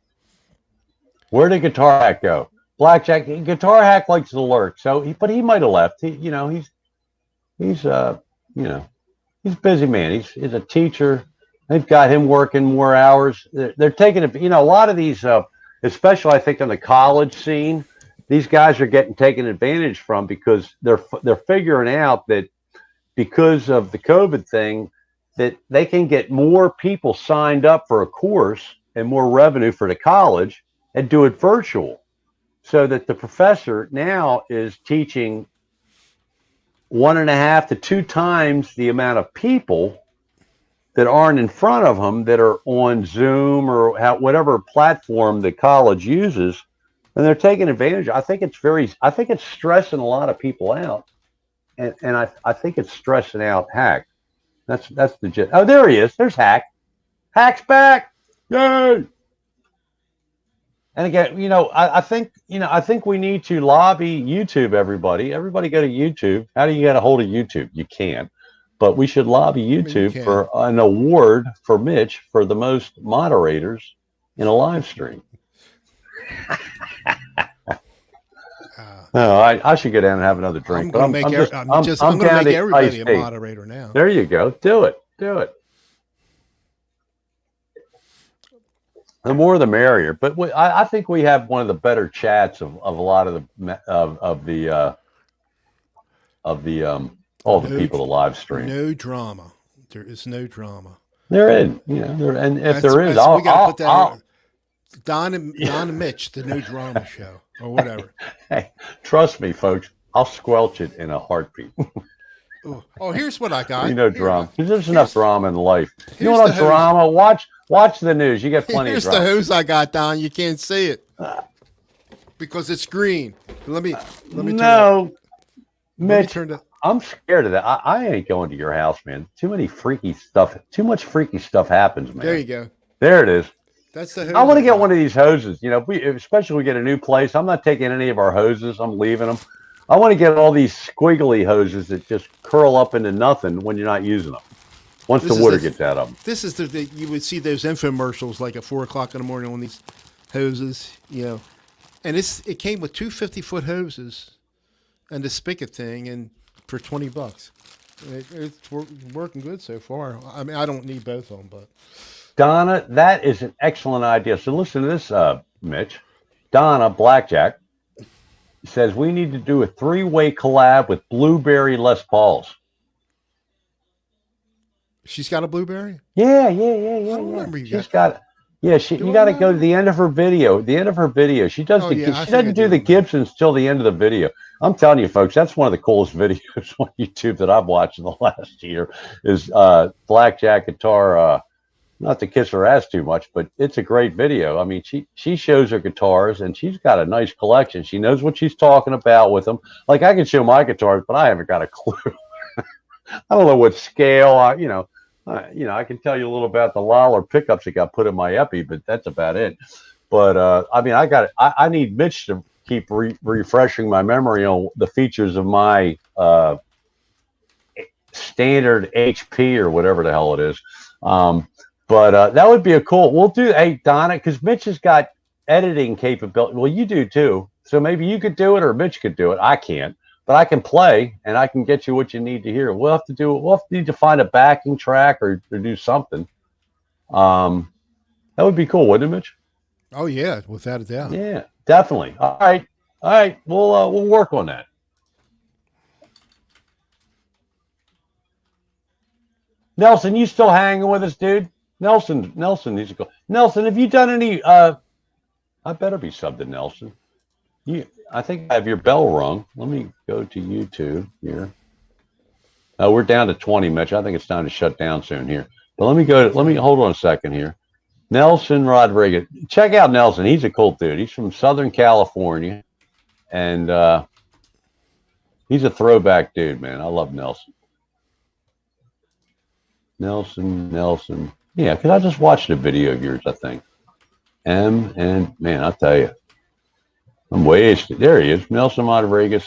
Where did Guitar Hack go? Blackjack. Guitar Hack likes to lurk, but he might have left. He's a busy man. He's a teacher. They've got him working more hours. They're taking it. A lot of these, especially I think on the college scene, these guys are getting taken advantage from because they're figuring out that, because of the COVID thing, that they can get more people signed up for a course and more revenue for the college and do it virtual. So that the professor now is teaching 1.5 to 2 times the amount of people that aren't in front of them that are on Zoom or whatever platform the college uses. And they're taking advantage. I think it's stressing a lot of people out. And I think it's stressing out Hack. That's the gist. Oh, there he is. There's Hack. Hack's back. Yay! And again, I think we need to lobby YouTube. Everybody go to YouTube. How do you get a hold of YouTube? You can't. But we should lobby YouTube for an award for Mitch for the most moderators in a live stream. No, I should go down and have another drink. I'm going to make everybody a moderator now. There you go. Do it. The more the merrier. But I think we have one of the better chats of a lot of all the people that live stream. No drama. There is no drama. There is, and if there is, we got to put that. Don and Mitch, the no drama show, or whatever. Hey, trust me, folks. I'll squelch it in a heartbeat. Oh, here's what I got. You know, Here, drama. There's enough here's drama in life. You here's want the a hose. drama? Watch the news. You get plenty of Here's the drama. hose I got, Don. You can't see it because it's green. Let me turn that. No, Let me Mitch, turn that. I'm scared of that. I ain't going to your house, man. Too many freaky stuff. Too much freaky stuff happens, There man. you go. There it is. That's the I hose want I to get got. one of these hoses. You know, especially we get a new place. I'm not taking any of our hoses. I'm leaving them. I want to get all these squiggly hoses that just curl up into nothing when you're not using them. Once the This is water the gets out of them. this is the you would see those infomercials like at 4 o'clock in the morning on these hoses, and it came with two 50-foot hoses and the spigot thing, and for $20, it's working good so far. I mean, I don't need both of them, but Donna, that is an excellent idea. So listen to this, Mitch. Donna Blackjack says we need to do a three-way collab with Blueberry Les Pauls. she's got a blueberry. Yeah. I don't remember you She's got. got. Yeah, Do you I got to go to remember? the end of her video. The end of her video, she does Oh the. yeah, I She think I doesn't do do the remember. Gibsons till the end of the video. I'm telling you, folks, that's one of the coolest videos on YouTube that I've watched in the last year. Is Blackjack guitar. Not to kiss her ass too much, but it's a great video. I mean, she shows her guitars and she's got a nice collection. She knows what she's talking about with them. Like I can show my guitars, but I haven't got a clue. I don't know what scale. I can tell you a little about the Lawler pickups that got put in my Epi, but that's about it. But I mean, I need Mitch to keep refreshing my memory on the features of my standard HP or whatever the hell it is. But that would be a cool. We'll do. Hey, Donna, because Mitch has got editing capability. Well, you do too. So maybe you could do it, or Mitch could do it. I can't, but I can play, and I can get you what you need to hear. We'll have to do. We'll have to need to find a backing track or do something. That would be cool, wouldn't it, Mitch? Oh yeah, without a doubt. Yeah, definitely. All right. We'll work on that. Nelson, you still hanging with us, dude? Nelson needs to go. Nelson, have you done any? I better be subbed to Nelson. I think I have your bell rung. Let me go to YouTube here. We're down to 20, Mitch. I think it's time to shut down soon here. But let me go. Let me hold on a second here. Nelson Rodriguez. Check out Nelson. He's a cool dude. He's from Southern California, and he's a throwback dude, man. I love Nelson. Nelson. Yeah, because I just watched a video of yours, I think. And man, I'll tell you, I'm wasted. There he is, Nelson Rodriguez.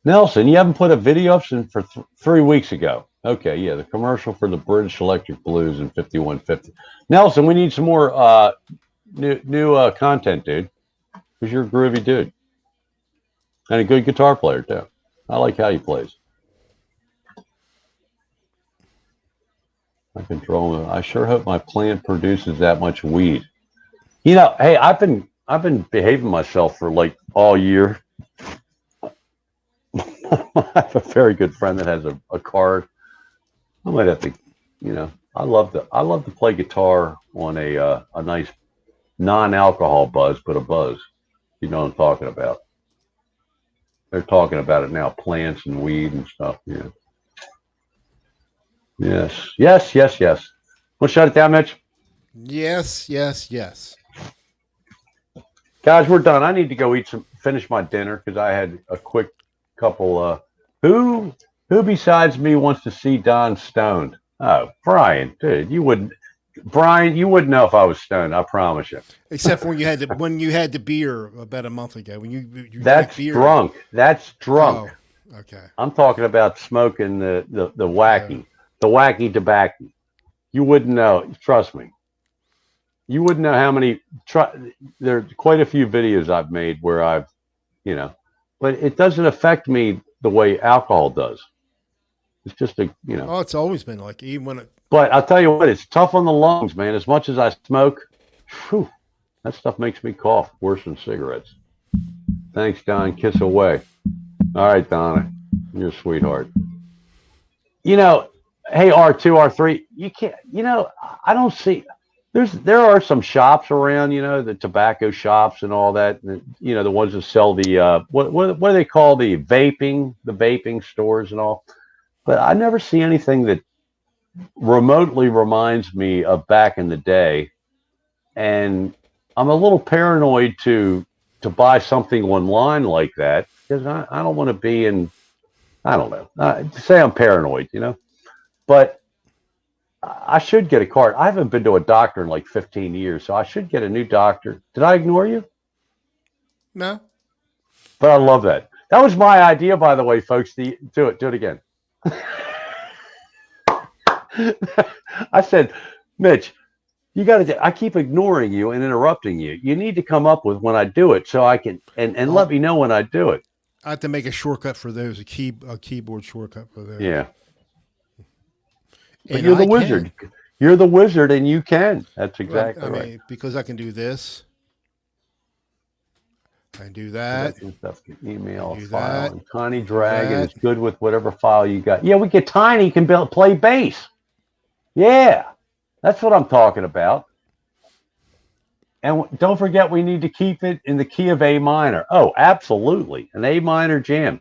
Nelson, you haven't put a video up since for 3 weeks ago. Okay, yeah, the commercial for the British Electric Blues in 5150. Nelson, we need some more new content, dude, because you're a groovy dude and a good guitar player too. I like how he plays. I control it. I sure hope my plant produces that much weed. You know, hey, I've been behaving myself for like all year. I have a very good friend that has a card. I might have to, I love to play guitar on a nice non-alcohol buzz, but a buzz. You know what I'm talking about. They're talking about it now, plants and weed and stuff. Yeah. Yes. Want to shut it down, Mitch? Yes. Guys, we're done. I need to go finish my dinner because I had a quick couple. Who besides me wants to see Don stoned? Oh, Brian, dude, you wouldn't. Brian, you wouldn't know if I was stoned. I promise you. Except for when you had the beer about a month ago. When you That's beer. drunk. That's drunk. Oh, okay. I'm talking about smoking the wacky tobacco. You wouldn't know. Trust me. You wouldn't know how many. There's quite a few videos I've made where I've, but it doesn't affect me the way alcohol does. It's just Oh, it's always been like even when it. But I'll tell you what, it's tough on the lungs, man. As much as I smoke, whew, that stuff makes me cough worse than cigarettes. Thanks, Don. Kiss away. All right, Donna, you're a sweetheart. Hey, R2, R3, you can't. I don't see. there are some shops around, the tobacco shops and all that. The ones that sell the what do they call the vaping stores and all. But I never see anything that remotely reminds me of back in the day. And I'm a little paranoid to buy something online like that because I don't want to be in. I don't know. Say I'm paranoid, but I should get a card. I haven't been to a doctor in like 15 years, so I should get a new doctor. Did I ignore you? No. But I love that. That was my idea, by the way, folks. Do it again. I said, Mitch, you got to. I keep ignoring you and interrupting you. You need to come up with when I do it, so I can and let me know when I do it. I have to make a shortcut for those, a keyboard shortcut for those. Yeah. But And you're the wizard. You're the wizard, and you can. That's exactly right. Mean, because I can do this. I can do that. Stuff, email, file, and Tiny Dragon is good with whatever file you got. Yeah, we get Tiny can play bass. Yeah, that's what I'm talking about. And don't forget, we need to keep it in the key of A minor. Oh, absolutely, an A minor jam.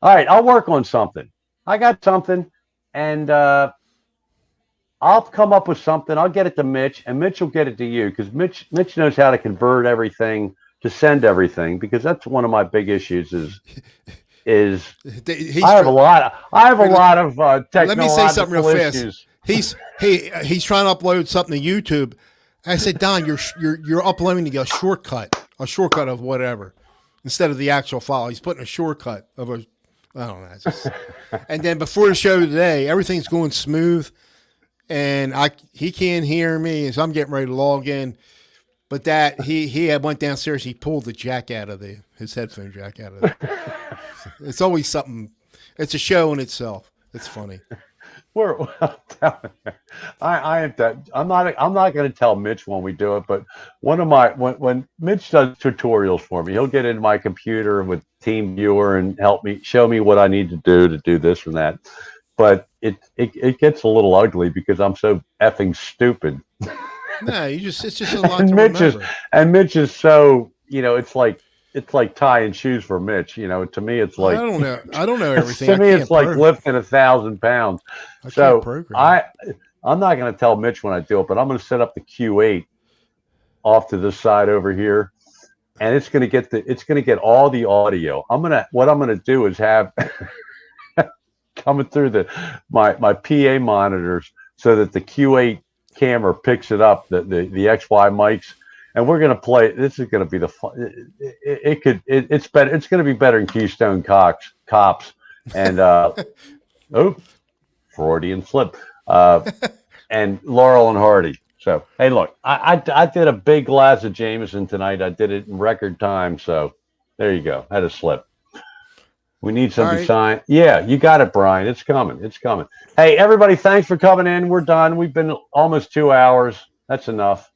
All right, I'll work on something. I got something. And I'll come up with something. I'll get it to Mitch, and Mitch will get it to you because Mitch knows how to convert everything to send everything. Because that's one of my big issues. Is I have a lot of technological Let me say something real issues. Fast. He's trying to upload something to YouTube. I said, Don, you're uploading a shortcut of whatever instead of the actual file. He's putting a shortcut of a. I don't know. And then before the show today, everything's going smooth, and he can't hear me, so I'm getting ready to log in. But that he had went downstairs, he pulled the jack out of his headphone jack out of it. It's always something. It's a show in itself. It's funny. I'm not going to tell Mitch when we do it, but when Mitch does tutorials for me, he'll get into my computer with TeamViewer and show me what I need to do this and that. But it gets a little ugly because I'm so effing stupid. No, it's just a lot to remember. Mitch is so, it's like tying shoes for Mitch. To me, it's like I don't know everything. To me, it's like lifting 1,000 pounds. So I'm not going to tell Mitch when I do it, but I'm going to set up the Q8 off to this side over here, and it's going to get all the audio. What I'm going to do is have coming through my PA monitors so that the Q8 camera picks it up, the XY mics. And we're going to play. This is going to be the fun. It's better. It's going to be better than Keystone Cops. And Freudian slip. And Laurel and Hardy. So hey, look, I did a big glass of Jameson tonight. I did it in record time. So there you go. Had a slip. We need some design. Yeah, you got it, Brian. It's coming. It's coming. Hey, everybody, thanks for coming in. We're done. We've been almost 2 hours. That's enough.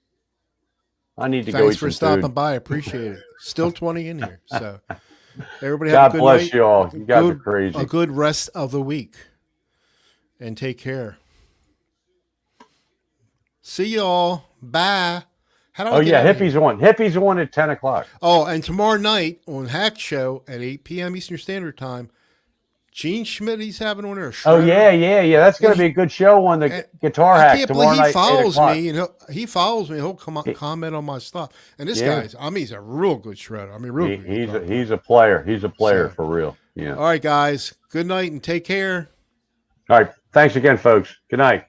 I need to go eat some food. Thanks for stopping by. I appreciate it. Still 20 in here. So everybody have God a good bless night. you all. You guys are crazy. A good rest of the week. And take care. See y'all. Bye. Hippies on at 10 o'clock. Oh, and tomorrow night on Hack Show at 8 p.m. Eastern Standard Time, Gene Schmidt, he's having on there. Oh, yeah. That's going to be a good show on the Guitar Hack tomorrow night. He follows me, and he follows me. He'll comment on my stuff. And this guy's, he's a real good shredder. I mean, he's a player. He's a player for real. Yeah. All right, guys. Good night and take care. All right. Thanks again, folks. Good night.